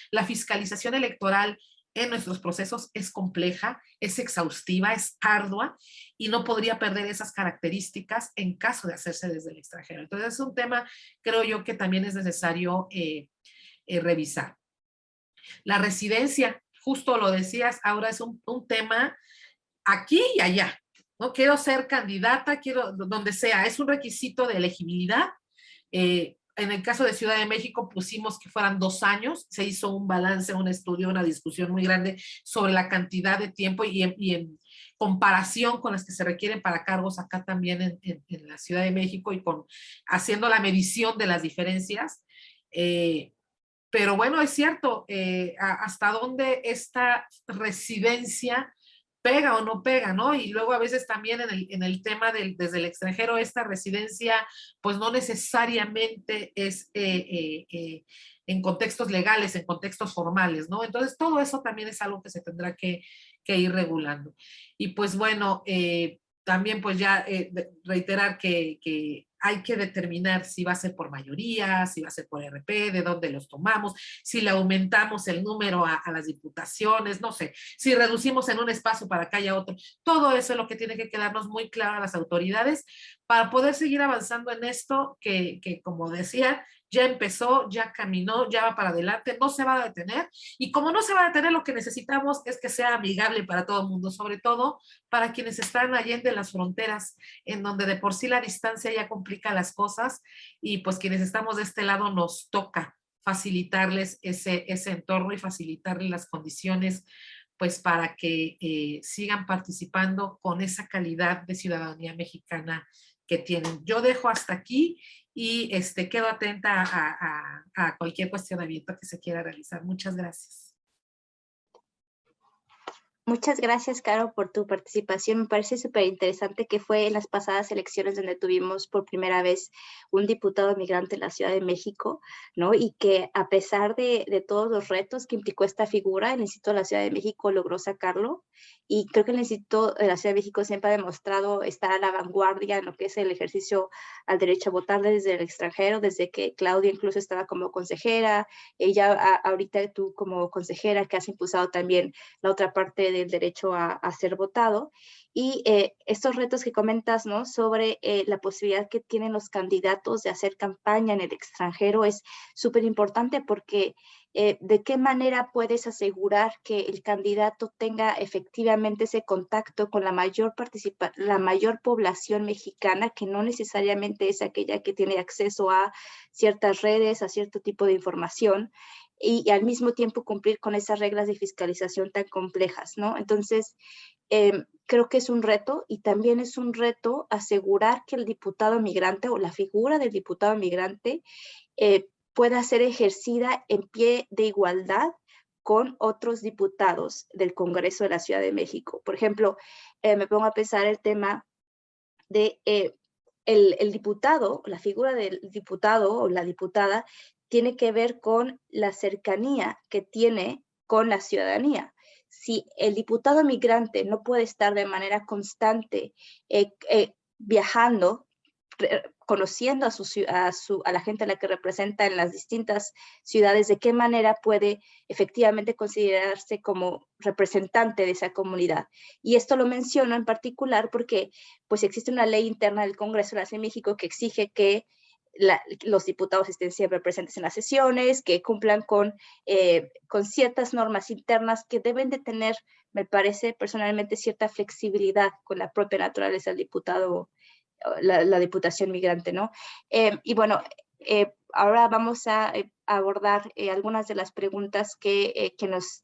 La fiscalización electoral en nuestros procesos es compleja, es exhaustiva, es ardua y no podría perder esas características en caso de hacerse desde el extranjero. Entonces es un tema, creo yo, que también es necesario revisar. La residencia, justo lo decías, ahora es un tema aquí y allá. ¿No? Quiero ser candidata, quiero donde sea, es un requisito de elegibilidad. En el caso de Ciudad de México pusimos que fueran 2 años, se hizo un balance, un estudio, una discusión muy grande sobre la cantidad de tiempo y en comparación con las que se requieren para cargos acá también en la Ciudad de México y haciendo la medición de las diferencias. Pero bueno, es cierto, hasta dónde esta residencia pega o no pega, ¿no? Y luego a veces también en el tema desde el extranjero, esta residencia, pues no necesariamente es en contextos legales, en contextos formales, ¿no? Entonces, todo eso también es algo que se tendrá que ir regulando. Y pues bueno, también pues ya reiterar que hay que determinar si va a ser por mayoría, si va a ser por RP, de dónde los tomamos, si le aumentamos el número a las diputaciones, no sé, si reducimos en un espacio para que haya otro. Todo eso es lo que tiene que quedarnos muy claro a las autoridades para poder seguir avanzando en esto que como decía, ya empezó, ya caminó, ya va para adelante, no se va a detener. Y como no se va a detener, lo que necesitamos es que sea amigable para todo el mundo, sobre todo para quienes están allende las fronteras, en donde de por sí la distancia ya complica las cosas y pues quienes estamos de este lado nos toca facilitarles ese entorno y facilitarles las condiciones pues para que sigan participando con esa calidad de ciudadanía mexicana que tienen. Yo dejo hasta aquí y quedo atenta a cualquier cuestionamiento que se quiera realizar. Muchas gracias. Muchas gracias, Caro, por tu participación. Me parece súper interesante que fue en las pasadas elecciones donde tuvimos por primera vez un diputado migrante en la Ciudad de México, ¿no? Y que a pesar de todos los retos que implicó esta figura, el Instituto de la Ciudad de México logró sacarlo. Y creo que el Instituto de la Ciudad de México siempre ha demostrado estar a la vanguardia en lo que es el ejercicio al derecho a votar desde el extranjero, desde que Claudia incluso estaba como consejera, ella ahorita tú como consejera que has impulsado también la otra parte del derecho a ser votado. Y estos retos que comentas, ¿no? Sobre la posibilidad que tienen los candidatos de hacer campaña en el extranjero es súper importante, porque ¿de qué manera puedes asegurar que el candidato tenga efectivamente ese contacto con la mayor población mexicana, que no necesariamente es aquella que tiene acceso a ciertas redes, a cierto tipo de información, y al mismo tiempo cumplir con esas reglas de fiscalización tan complejas, ¿no? Entonces, creo que es un reto, y también es un reto asegurar que el diputado migrante o la figura del diputado migrante pueda ser ejercida en pie de igualdad con otros diputados del Congreso de la Ciudad de México. Por ejemplo, me pongo a pensar el tema de el diputado, la figura del diputado o la diputada tiene que ver con la cercanía que tiene con la ciudadanía. Si el diputado migrante no puede estar de manera constante viajando, conociendo a la gente a la que representa en las distintas ciudades, de qué manera puede efectivamente considerarse como representante de esa comunidad. Y esto lo menciono en particular porque pues existe una ley interna del Congreso de la Ciudad de México que exige que los diputados estén siempre presentes en las sesiones, que cumplan con ciertas normas internas que deben de tener, me parece personalmente, cierta flexibilidad con la propia naturaleza del diputado, la diputación migrante, ¿no? Y bueno, ahora vamos a abordar algunas de las preguntas que quienes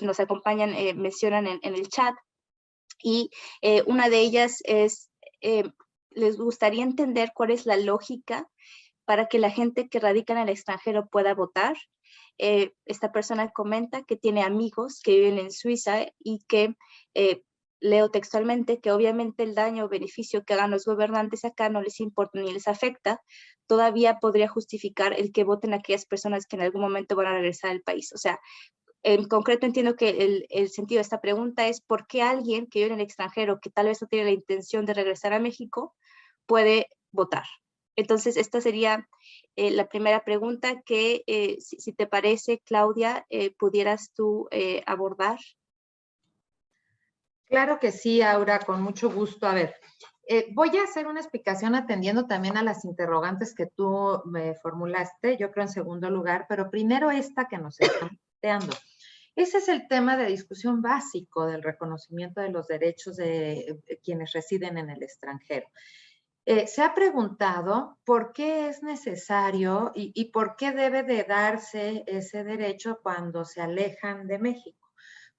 nos acompañan mencionan en el chat. Y una de ellas es, les gustaría entender cuál es la lógica para que la gente que radica en el extranjero pueda votar. Esta persona comenta que tiene amigos que viven en Suiza y que, leo textualmente, que obviamente el daño o beneficio que hagan los gobernantes acá no les importa ni les afecta. Todavía podría justificar el que voten aquellas personas que en algún momento van a regresar al país. O sea, en concreto entiendo que el sentido de esta pregunta es por qué alguien que vive en el extranjero, que tal vez no tiene la intención de regresar a México, puede votar. Entonces, esta sería la primera pregunta que, si te parece, Claudia, pudieras tú abordar. Claro que sí, Aura, con mucho gusto. A ver, voy a hacer una explicación atendiendo también a las interrogantes que tú me formulaste, yo creo en segundo lugar, pero primero esta que nos están planteando. Ese es el tema de discusión básico del reconocimiento de los derechos de quienes residen en el extranjero. Se ha preguntado por qué es necesario y por qué debe de darse ese derecho cuando se alejan de México.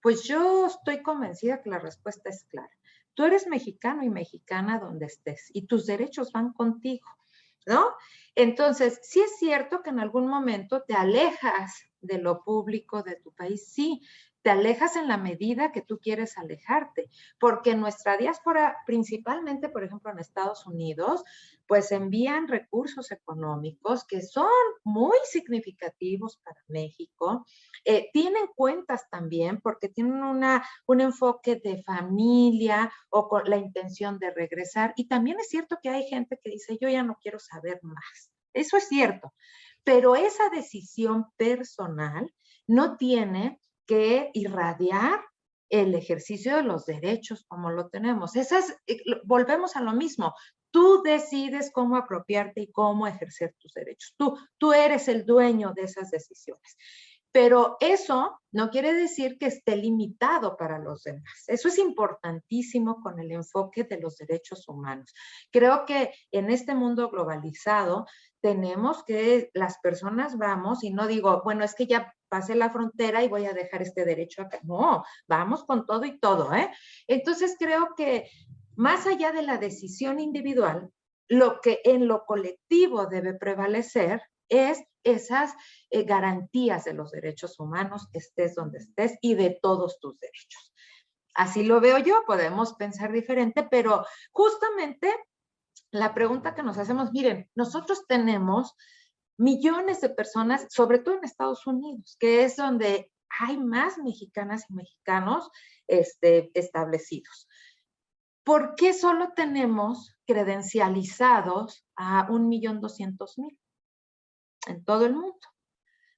Pues yo estoy convencida que la respuesta es clara. Tú eres mexicano y mexicana donde estés y tus derechos van contigo, ¿no? Entonces, sí es cierto que en algún momento te alejas de lo público de tu país, sí, te alejas en la medida que tú quieres alejarte, porque nuestra diáspora, principalmente, por ejemplo, en Estados Unidos, pues envían recursos económicos que son muy significativos para México. Tienen cuentas también porque tienen un enfoque de familia o con la intención de regresar. Y también es cierto que hay gente que dice, yo ya no quiero saber más. Eso es cierto. Pero esa decisión personal no tiene que irradiar el ejercicio de los derechos como lo tenemos. Volvemos a lo mismo. Tú decides cómo apropiarte y cómo ejercer tus derechos. Tú eres el dueño de esas decisiones. Pero eso no quiere decir que esté limitado para los demás. Eso es importantísimo con el enfoque de los derechos humanos. Creo que en este mundo globalizado tenemos que las personas vamos, y no digo, bueno, es que ya pasé la frontera y voy a dejar este derecho acá. No, vamos con todo y todo, ¿eh? Entonces creo que más allá de la decisión individual, lo que en lo colectivo debe prevalecer es esas garantías de los derechos humanos, estés donde estés, y de todos tus derechos. Así lo veo yo, podemos pensar diferente, pero justamente la pregunta que nos hacemos, miren, nosotros tenemos millones de personas, sobre todo en Estados Unidos, que es donde hay más mexicanas y mexicanos establecidos. ¿Por qué solo tenemos credencializados a 1.200.000 en todo el mundo?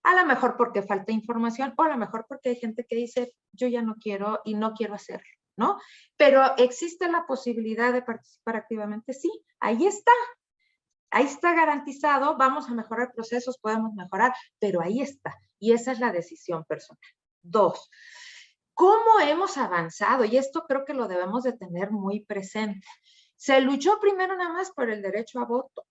A lo mejor porque falta información o a lo mejor porque hay gente que dice, yo ya no quiero y no quiero hacerlo, ¿no? Pero ¿existe la posibilidad de participar activamente? Sí, ahí está. Ahí está garantizado, vamos a mejorar procesos, podemos mejorar, pero ahí está. Y esa es la decisión personal. 2, ¿cómo hemos avanzado? Y esto creo que lo debemos de tener muy presente. Se luchó primero nada más por el derecho a voto,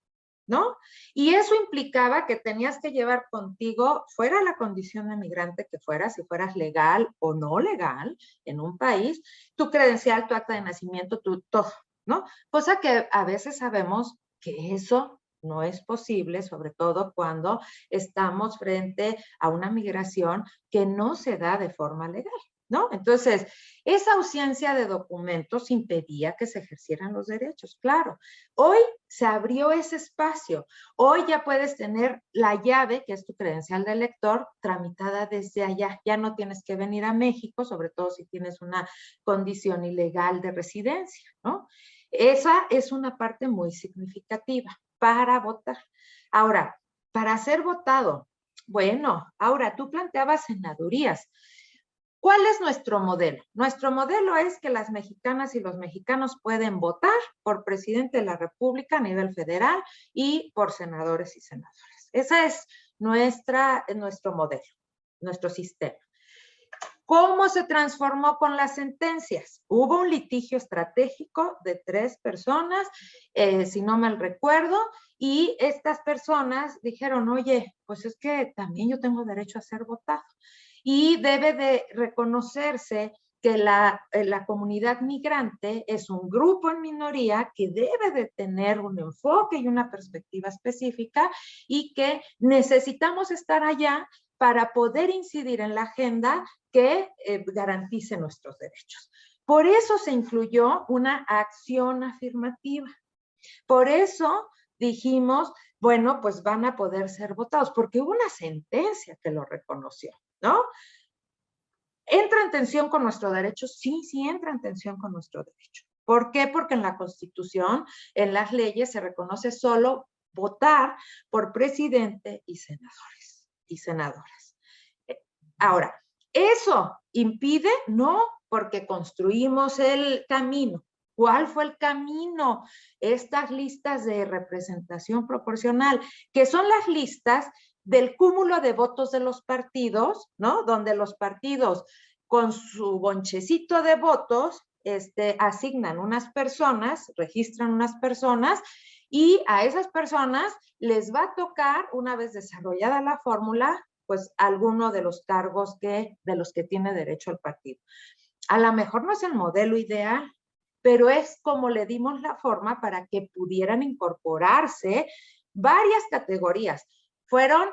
¿no? Y eso implicaba que tenías que llevar contigo, fuera la condición de migrante que fueras, si fueras legal o no legal en un país, tu credencial, tu acta de nacimiento, tu todo, ¿no? Cosa que a veces sabemos que eso no es posible, sobre todo cuando estamos frente a una migración que no se da de forma legal, ¿no? Entonces, esa ausencia de documentos impedía que se ejercieran los derechos, claro. Hoy se abrió ese espacio. Hoy ya puedes tener la llave, que es tu credencial de elector, tramitada desde allá. Ya no tienes que venir a México, sobre todo si tienes una condición ilegal de residencia, ¿no? Esa es una parte muy significativa para votar. Ahora, para ser votado, bueno, ahora tú planteabas senadurías. ¿Cuál es nuestro modelo? Nuestro modelo es que las mexicanas y los mexicanos pueden votar por presidente de la República a nivel federal y por senadores y senadoras. Ese es nuestro modelo, nuestro sistema. ¿Cómo se transformó con las sentencias? Hubo un litigio estratégico de 3 personas, si no mal recuerdo, y estas personas dijeron, oye, pues es que también yo tengo derecho a ser votado. Y debe de reconocerse que la comunidad migrante es un grupo en minoría que debe de tener un enfoque y una perspectiva específica y que necesitamos estar allá para poder incidir en la agenda que garantice nuestros derechos. Por eso se incluyó una acción afirmativa. Por eso dijimos, bueno, pues van a poder ser votados, porque hubo una sentencia que lo reconoció, ¿no? ¿Entra en tensión con nuestro derecho? Sí, sí entra en tensión con nuestro derecho. ¿Por qué? Porque en la Constitución, en las leyes, se reconoce solo votar por presidente y senadores y senadoras. Ahora, ¿eso impide? No, porque construimos el camino. ¿Cuál fue el camino? Estas listas de representación proporcional, que son las listas del cúmulo de votos de los partidos, ¿no? Donde los partidos con su bonchecito de votos asignan unas personas, registran unas personas y a esas personas les va a tocar, una vez desarrollada la fórmula, pues alguno de los cargos de los que tiene derecho el partido. A lo mejor no es el modelo ideal, pero es como le dimos la forma para que pudieran incorporarse varias categorías. Fueron,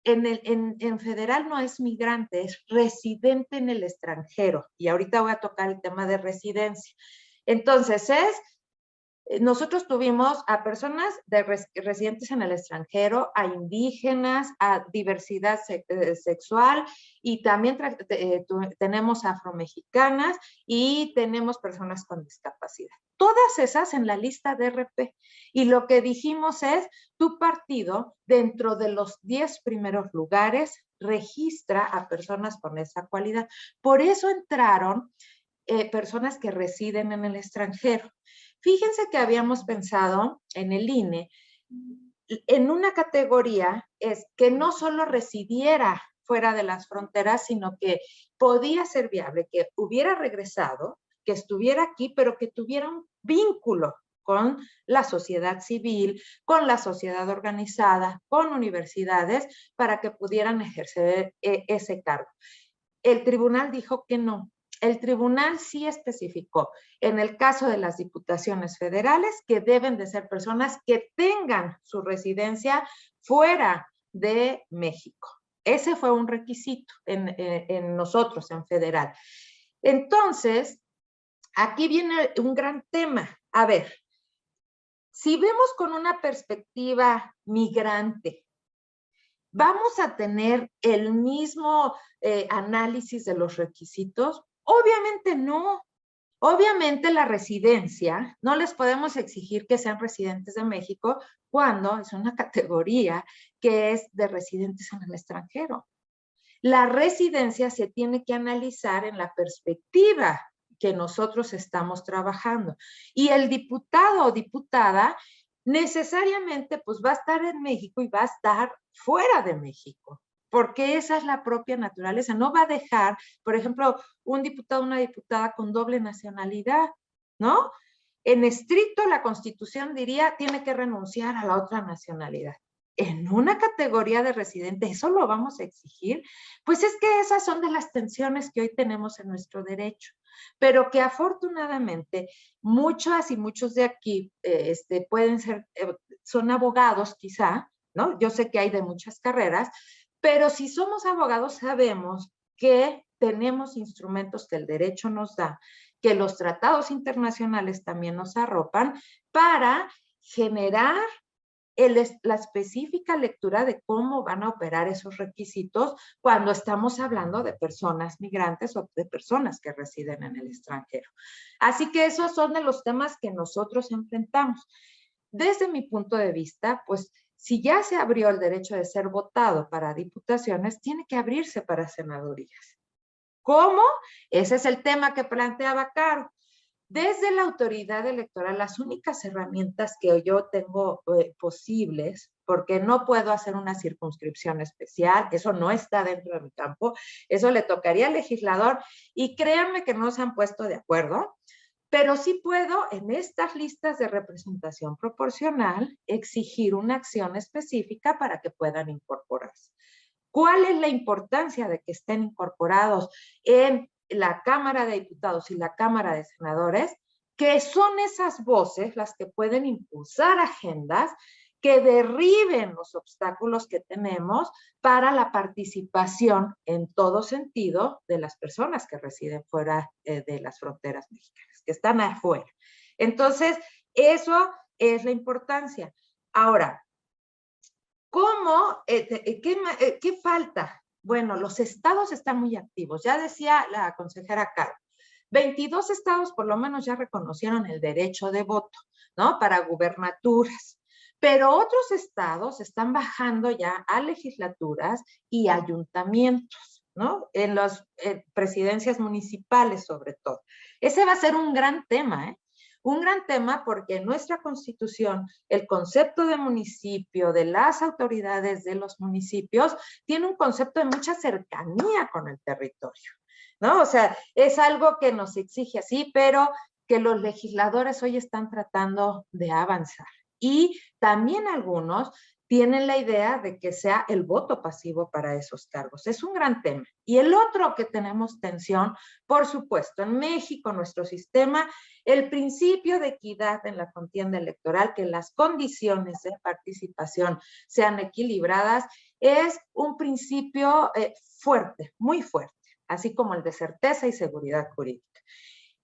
en federal no es migrante, es residente en el extranjero. Y ahorita voy a tocar el tema de residencia. Entonces nosotros tuvimos a personas residentes en el extranjero, a indígenas, a diversidad sexual y también tenemos afromexicanas y tenemos personas con discapacidad. Todas esas en la lista de RP. Y lo que dijimos es, tu partido dentro de los 10 primeros lugares registra a personas con esa cualidad. Por eso entraron personas que residen en el extranjero. Fíjense que habíamos pensado en el INE, en una categoría es que no solo residiera fuera de las fronteras, sino que podía ser viable, que hubiera regresado, que estuviera aquí, pero que tuviera un vínculo con la sociedad civil, con la sociedad organizada, con universidades, para que pudieran ejercer ese cargo. El tribunal dijo que no. El tribunal sí especificó, en el caso de las diputaciones federales, que deben de ser personas que tengan su residencia fuera de México. Ese fue un requisito en nosotros, en federal. Entonces, aquí viene un gran tema. A ver, si vemos con una perspectiva migrante, ¿vamos a tener el mismo análisis de los requisitos? Obviamente no. Obviamente la residencia, no les podemos exigir que sean residentes de México cuando es una categoría que es de residentes en el extranjero. La residencia se tiene que analizar en la perspectiva que nosotros estamos trabajando. Y el diputado o diputada necesariamente pues va a estar en México y va a estar fuera de México, porque esa es la propia naturaleza. No va a dejar, por ejemplo, un diputado o una diputada con doble nacionalidad, ¿no? En estricto, la Constitución diría, tiene que renunciar a la otra nacionalidad. En una categoría de residente, ¿eso lo vamos a exigir? Pues es que esas son de las tensiones que hoy tenemos en nuestro derecho, pero que afortunadamente muchas y muchos de aquí pueden ser, son abogados quizá, ¿no? Yo sé que hay de muchas carreras, pero si somos abogados sabemos que tenemos instrumentos que el derecho nos da, que los tratados internacionales también nos arropan para generar la específica lectura de cómo van a operar esos requisitos cuando estamos hablando de personas migrantes o de personas que residen en el extranjero. Así que esos son de los temas que nosotros enfrentamos. Desde mi punto de vista, pues si ya se abrió el derecho de ser votado para diputaciones, tiene que abrirse para senadurías. ¿Cómo? Ese es el tema que planteaba Caro. Desde la autoridad electoral, las únicas herramientas que yo tengo posibles, porque no puedo hacer una circunscripción especial, eso no está dentro de mi campo, eso le tocaría al legislador, y créanme que no se han puesto de acuerdo, pero sí puedo en estas listas de representación proporcional exigir una acción específica para que puedan incorporarse. ¿Cuál es la importancia de que estén incorporados en la Cámara de Diputados y la Cámara de Senadores? Que son esas voces las que pueden impulsar agendas que derriben los obstáculos que tenemos para la participación en todo sentido de las personas que residen fuera de las fronteras mexicanas, que están afuera. Entonces, eso es la importancia. Ahora, ¿cómo? ¿Qué falta? Bueno, los estados están muy activos. Ya decía la consejera Caro, 22 estados por lo menos ya reconocieron el derecho de voto, ¿no? Para gubernaturas. Pero otros estados están bajando ya a legislaturas y ayuntamientos, ¿no? En las presidencias municipales sobre todo. Ese va a ser un gran tema, ¿eh? Un gran tema porque en nuestra Constitución el concepto de municipio, de las autoridades de los municipios, tiene un concepto de mucha cercanía con el territorio, ¿no? O sea, es algo que nos exige así, pero que los legisladores hoy están tratando de avanzar. Y también algunos tienen la idea de que sea el voto pasivo para esos cargos. Es un gran tema. Y el otro que tenemos tensión, por supuesto, en México, nuestro sistema, el principio de equidad en la contienda electoral, que las condiciones de participación sean equilibradas, es un principio fuerte, muy fuerte, así como el de certeza y seguridad jurídica.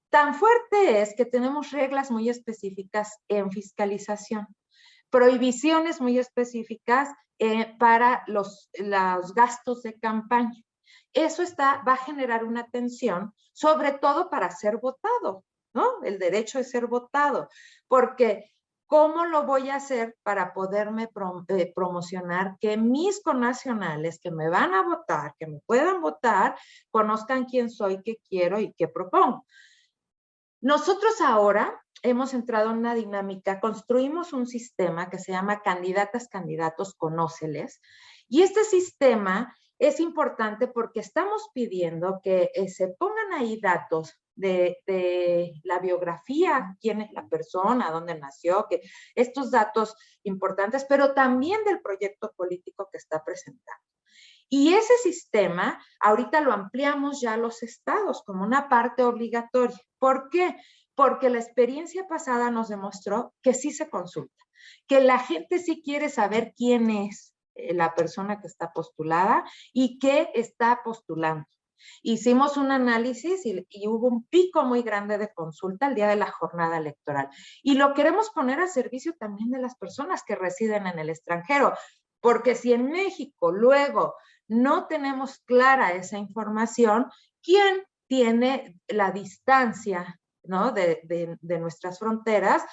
Tan fuerte es que tenemos reglas muy específicas en fiscalización, prohibiciones muy específicas para los gastos de campaña. Eso va a generar una tensión, sobre todo para ser votado, ¿no? El derecho de ser votado, porque ¿cómo lo voy a hacer para poderme promocionar que mis connacionales que me van a votar, que me puedan votar, conozcan quién soy, qué quiero y qué propongo? Nosotros ahora hemos entrado en una dinámica, construimos un sistema que se llama Candidatas, Candidatos, Conóceles, y este sistema es importante porque estamos pidiendo que se pongan ahí datos de la biografía, quién es la persona, dónde nació, que estos datos importantes, pero también del proyecto político que está presentando. Y ese sistema ahorita lo ampliamos ya a los estados como una parte obligatoria. ¿Por qué? Porque la experiencia pasada nos demostró que sí se consulta, que la gente sí quiere saber quién es la persona que está postulada y qué está postulando. Hicimos un análisis y hubo un pico muy grande de consulta el día de la jornada electoral. Y lo queremos poner a servicio también de las personas que residen en el extranjero, porque si en México luego no tenemos clara esa información, ¿quién tiene la distancia ¿no? de nuestras fronteras,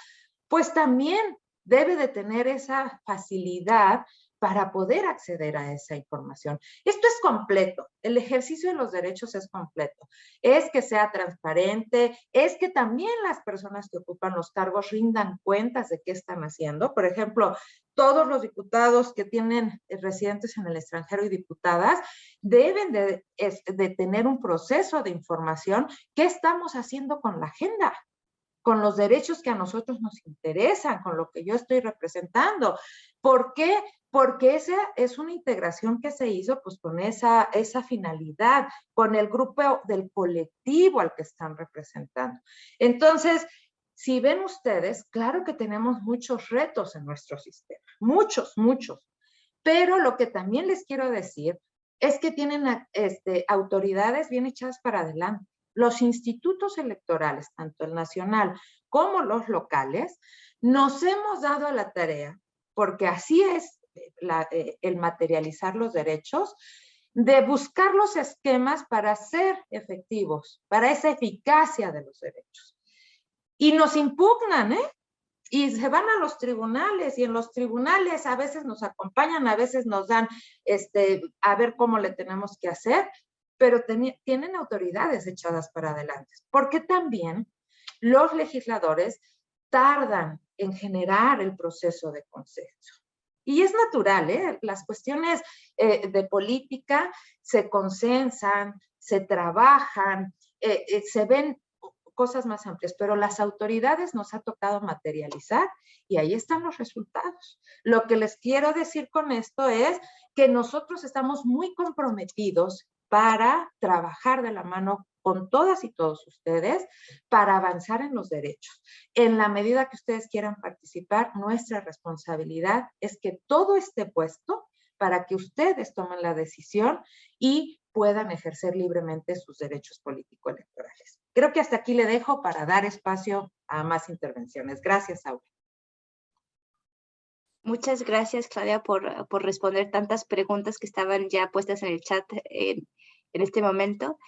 pues también debe de tener esa facilidad para poder acceder a esa información. Esto es completo, el ejercicio de los derechos es completo. Es que sea transparente, es que también las personas que ocupan los cargos rindan cuentas de qué están haciendo. Por ejemplo, todos los diputados que tienen residentes en el extranjero y diputadas deben de tener un proceso de información. ¿Qué estamos haciendo con la agenda? Con los derechos que a nosotros nos interesan, con lo que yo estoy representando. ¿Por qué? Porque esa es una integración que se hizo pues con esa finalidad, con el grupo del colectivo al que están representando. Entonces, si ven ustedes, claro que tenemos muchos retos en nuestro sistema, muchos, muchos. Pero lo que también les quiero decir es que tienen autoridades bien echadas para adelante. Los institutos electorales, tanto el nacional como los locales, nos hemos dado a la tarea, porque así es el materializar los derechos, de buscar los esquemas para ser efectivos, para esa eficacia de los derechos. Y nos impugnan, y se van a los tribunales, y en los tribunales a veces nos acompañan, a veces nos dan a ver cómo le tenemos que hacer, pero tienen autoridades echadas para adelante. Porque también los legisladores tardan en generar el proceso de consenso. Y es natural, las cuestiones de política se consensan, se trabajan, se ven cosas más amplias, pero las autoridades nos ha tocado materializar y ahí están los resultados. Lo que les quiero decir con esto es que nosotros estamos muy comprometidos para trabajar de la mano con todas y todos ustedes para avanzar en los derechos. En la medida que ustedes quieran participar, nuestra responsabilidad es que todo esté puesto para que ustedes tomen la decisión y puedan ejercer libremente sus derechos político-electorales. Creo que hasta aquí le dejo para dar espacio a más intervenciones. Gracias, Aura. Muchas gracias, Claudia, por responder tantas preguntas que estaban ya puestas en el chat en este momento.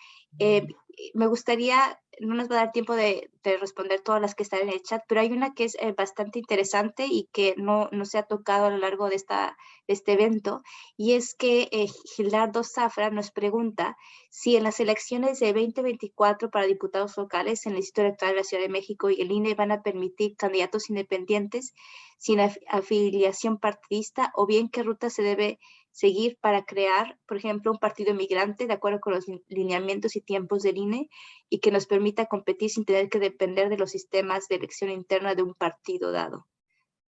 Me gustaría, no nos va a dar tiempo de responder todas las que están en el chat, pero hay una que es bastante interesante y que no se ha tocado a lo largo de este evento, y es que Gildardo Zafra nos pregunta si en las elecciones de 2024 para diputados locales en el Instituto Electoral de la Ciudad de México y el INE van a permitir candidatos independientes sin afiliación partidista, o bien qué ruta se debe seguir para crear, por ejemplo, un partido migrante de acuerdo con los lineamientos y tiempos del INE y que nos permita competir sin tener que depender de los sistemas de elección interna de un partido dado.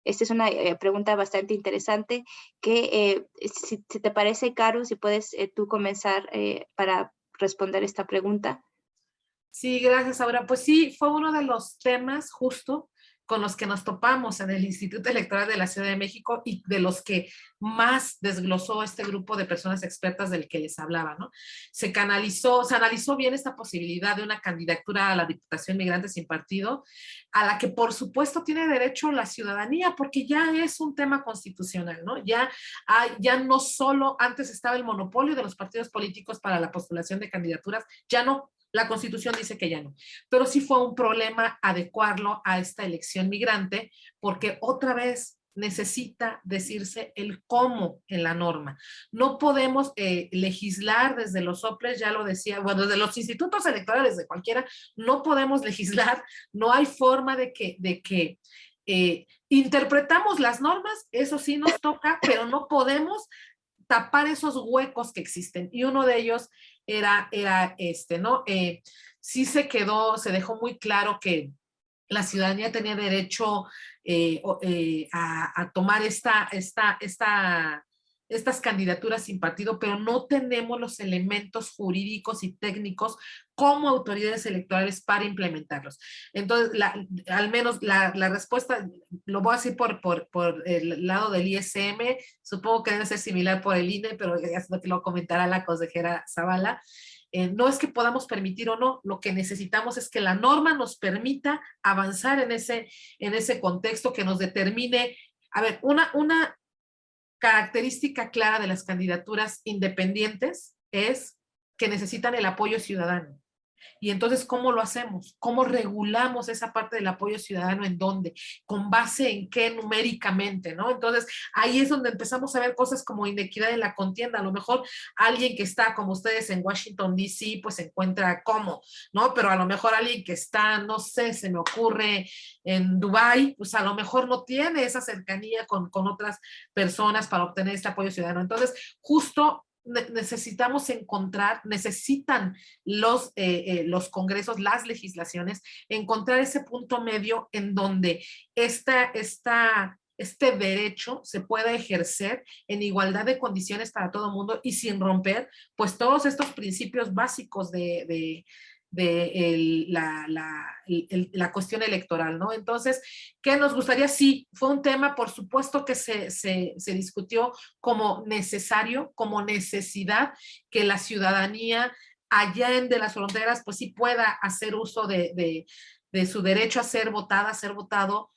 Esta es una pregunta bastante interesante que, si te parece, Caro, si puedes tú comenzar para responder esta pregunta. Sí, gracias, Aura. Pues sí, fue uno de los temas justo con los que nos topamos en el Instituto Electoral de la Ciudad de México y de los que más desglosó este grupo de personas expertas del que les hablaba, ¿no? Se analizó bien esta posibilidad de una candidatura a la Diputación Migrante sin partido, a la que por supuesto tiene derecho la ciudadanía, porque ya es un tema constitucional, ¿no? Ya no solo antes estaba el monopolio de los partidos políticos para la postulación de candidaturas, ya no. La Constitución dice que ya no, pero sí fue un problema adecuarlo a esta elección migrante, porque otra vez necesita decirse el cómo en la norma. No podemos legislar desde los soples, ya lo decía, bueno, desde los institutos electorales de cualquiera, no podemos legislar, no hay forma de que interpretamos las normas, eso sí nos toca, pero no podemos tapar esos huecos que existen. Y uno de ellos era ¿no? Sí se dejó muy claro que la ciudadanía tenía derecho a tomar estas candidaturas sin partido, pero no tenemos los elementos jurídicos y técnicos como autoridades electorales para implementarlos. Entonces, al menos la respuesta, lo voy a decir por el lado del ISM, supongo que debe ser similar por el INE, pero ya es lo que lo comentará la consejera Zavala. No es que podamos permitir o no, lo que necesitamos es que la norma nos permita avanzar en ese contexto que nos determine. A ver, una característica clara de las candidaturas independientes es que necesitan el apoyo ciudadano. Y entonces, ¿cómo lo hacemos? ¿Cómo regulamos esa parte del apoyo ciudadano? ¿En dónde? ¿Con base en qué numéricamente? ¿No? Entonces, ahí es donde empezamos a ver cosas como inequidad en la contienda. A lo mejor alguien que está, como ustedes, en Washington, D.C., pues se encuentra cómo, ¿no? Pero a lo mejor alguien que está, no sé, se me ocurre, en Dubái, pues a lo mejor no tiene esa cercanía con otras personas para obtener este apoyo ciudadano. Entonces, justo necesitamos encontrar, necesitan los congresos, las legislaciones, encontrar ese punto medio en donde este derecho se pueda ejercer en igualdad de condiciones para todo el mundo y sin romper pues todos estos principios básicos de la cuestión electoral, ¿no? Entonces, ¿qué nos gustaría? Sí, fue un tema, por supuesto, que se discutió como necesario, como necesidad, que la ciudadanía allá en de las fronteras, pues sí pueda hacer uso de su derecho a ser votada, a ser votado,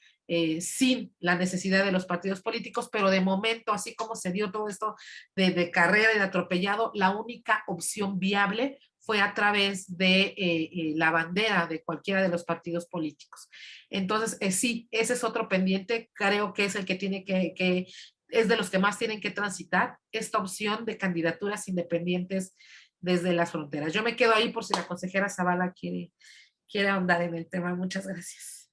sin la necesidad de los partidos políticos, pero de momento, así como se dio todo esto de carrera y de atropellado, la única opción viable fue a través de la bandera de cualquiera de los partidos políticos. Entonces, sí, ese es otro pendiente, creo que es el que tiene que es de los que más tienen que transitar, esta opción de candidaturas independientes desde las fronteras. Yo me quedo ahí por si la consejera Zavala quiere ahondar en el tema. Muchas gracias.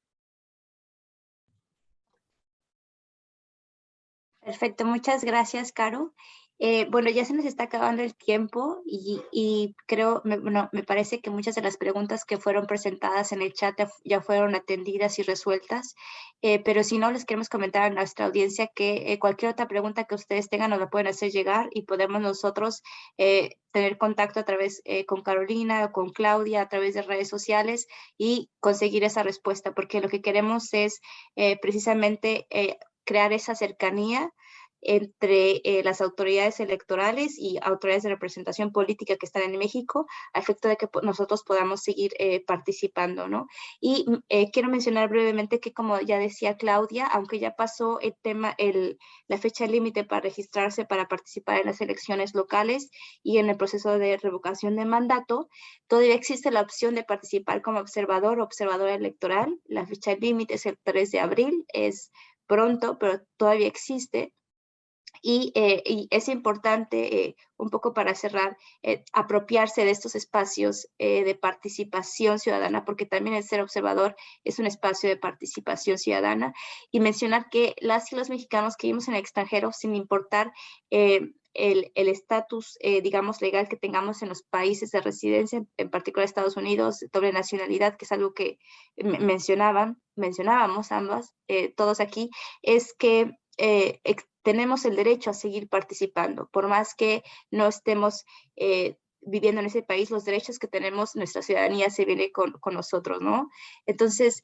Perfecto, muchas gracias, Caro. Bueno, ya se nos está acabando el tiempo y creo, bueno, me parece que muchas de las preguntas que fueron presentadas en el chat ya fueron atendidas y resueltas, pero si no, les queremos comentar a nuestra audiencia que cualquier otra pregunta que ustedes tengan nos la pueden hacer llegar y podemos nosotros tener contacto a través con Carolina o con Claudia a través de redes sociales y conseguir esa respuesta, porque lo que queremos es precisamente crear esa cercanía entre las autoridades electorales y autoridades de representación política que están en México, a efecto de que nosotros podamos seguir participando, ¿no? Y quiero mencionar brevemente que, como ya decía Claudia, aunque ya pasó el tema, la fecha límite para registrarse para participar en las elecciones locales y en el proceso de revocación de mandato, todavía existe la opción de participar como observador o observadora electoral. La fecha límite es el 3 de abril, es pronto, pero todavía existe. Y es importante, un poco para cerrar, apropiarse de estos espacios de participación ciudadana, porque también el ser observador es un espacio de participación ciudadana, y mencionar que las y los mexicanos que vivimos en el extranjero, sin importar el estatus, digamos, legal que tengamos en los países de residencia, en particular Estados Unidos, doble nacionalidad, que es algo que mencionábamos ambas, todos aquí, es que tenemos el derecho a seguir participando, por más que no estemos viviendo en ese país, los derechos que tenemos, nuestra ciudadanía se viene con nosotros, ¿no? Entonces,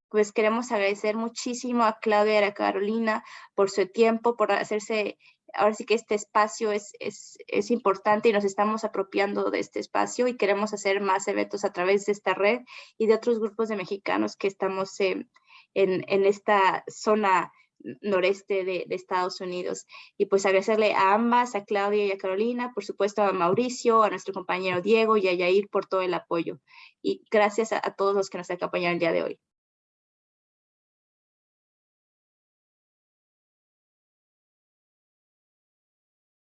pues queremos agradecer muchísimo a Claudia y a Carolina por su tiempo, por hacerse, ahora sí que este espacio es importante y nos estamos apropiando de este espacio y queremos hacer más eventos a través de esta red y de otros grupos de mexicanos que estamos en esta zona noreste de Estados Unidos. Y pues agradecerle a ambas, a Claudia y a Carolina, por supuesto a Mauricio, a nuestro compañero Diego y a Yair por todo el apoyo. Y gracias a todos los que nos acompañaron el día de hoy.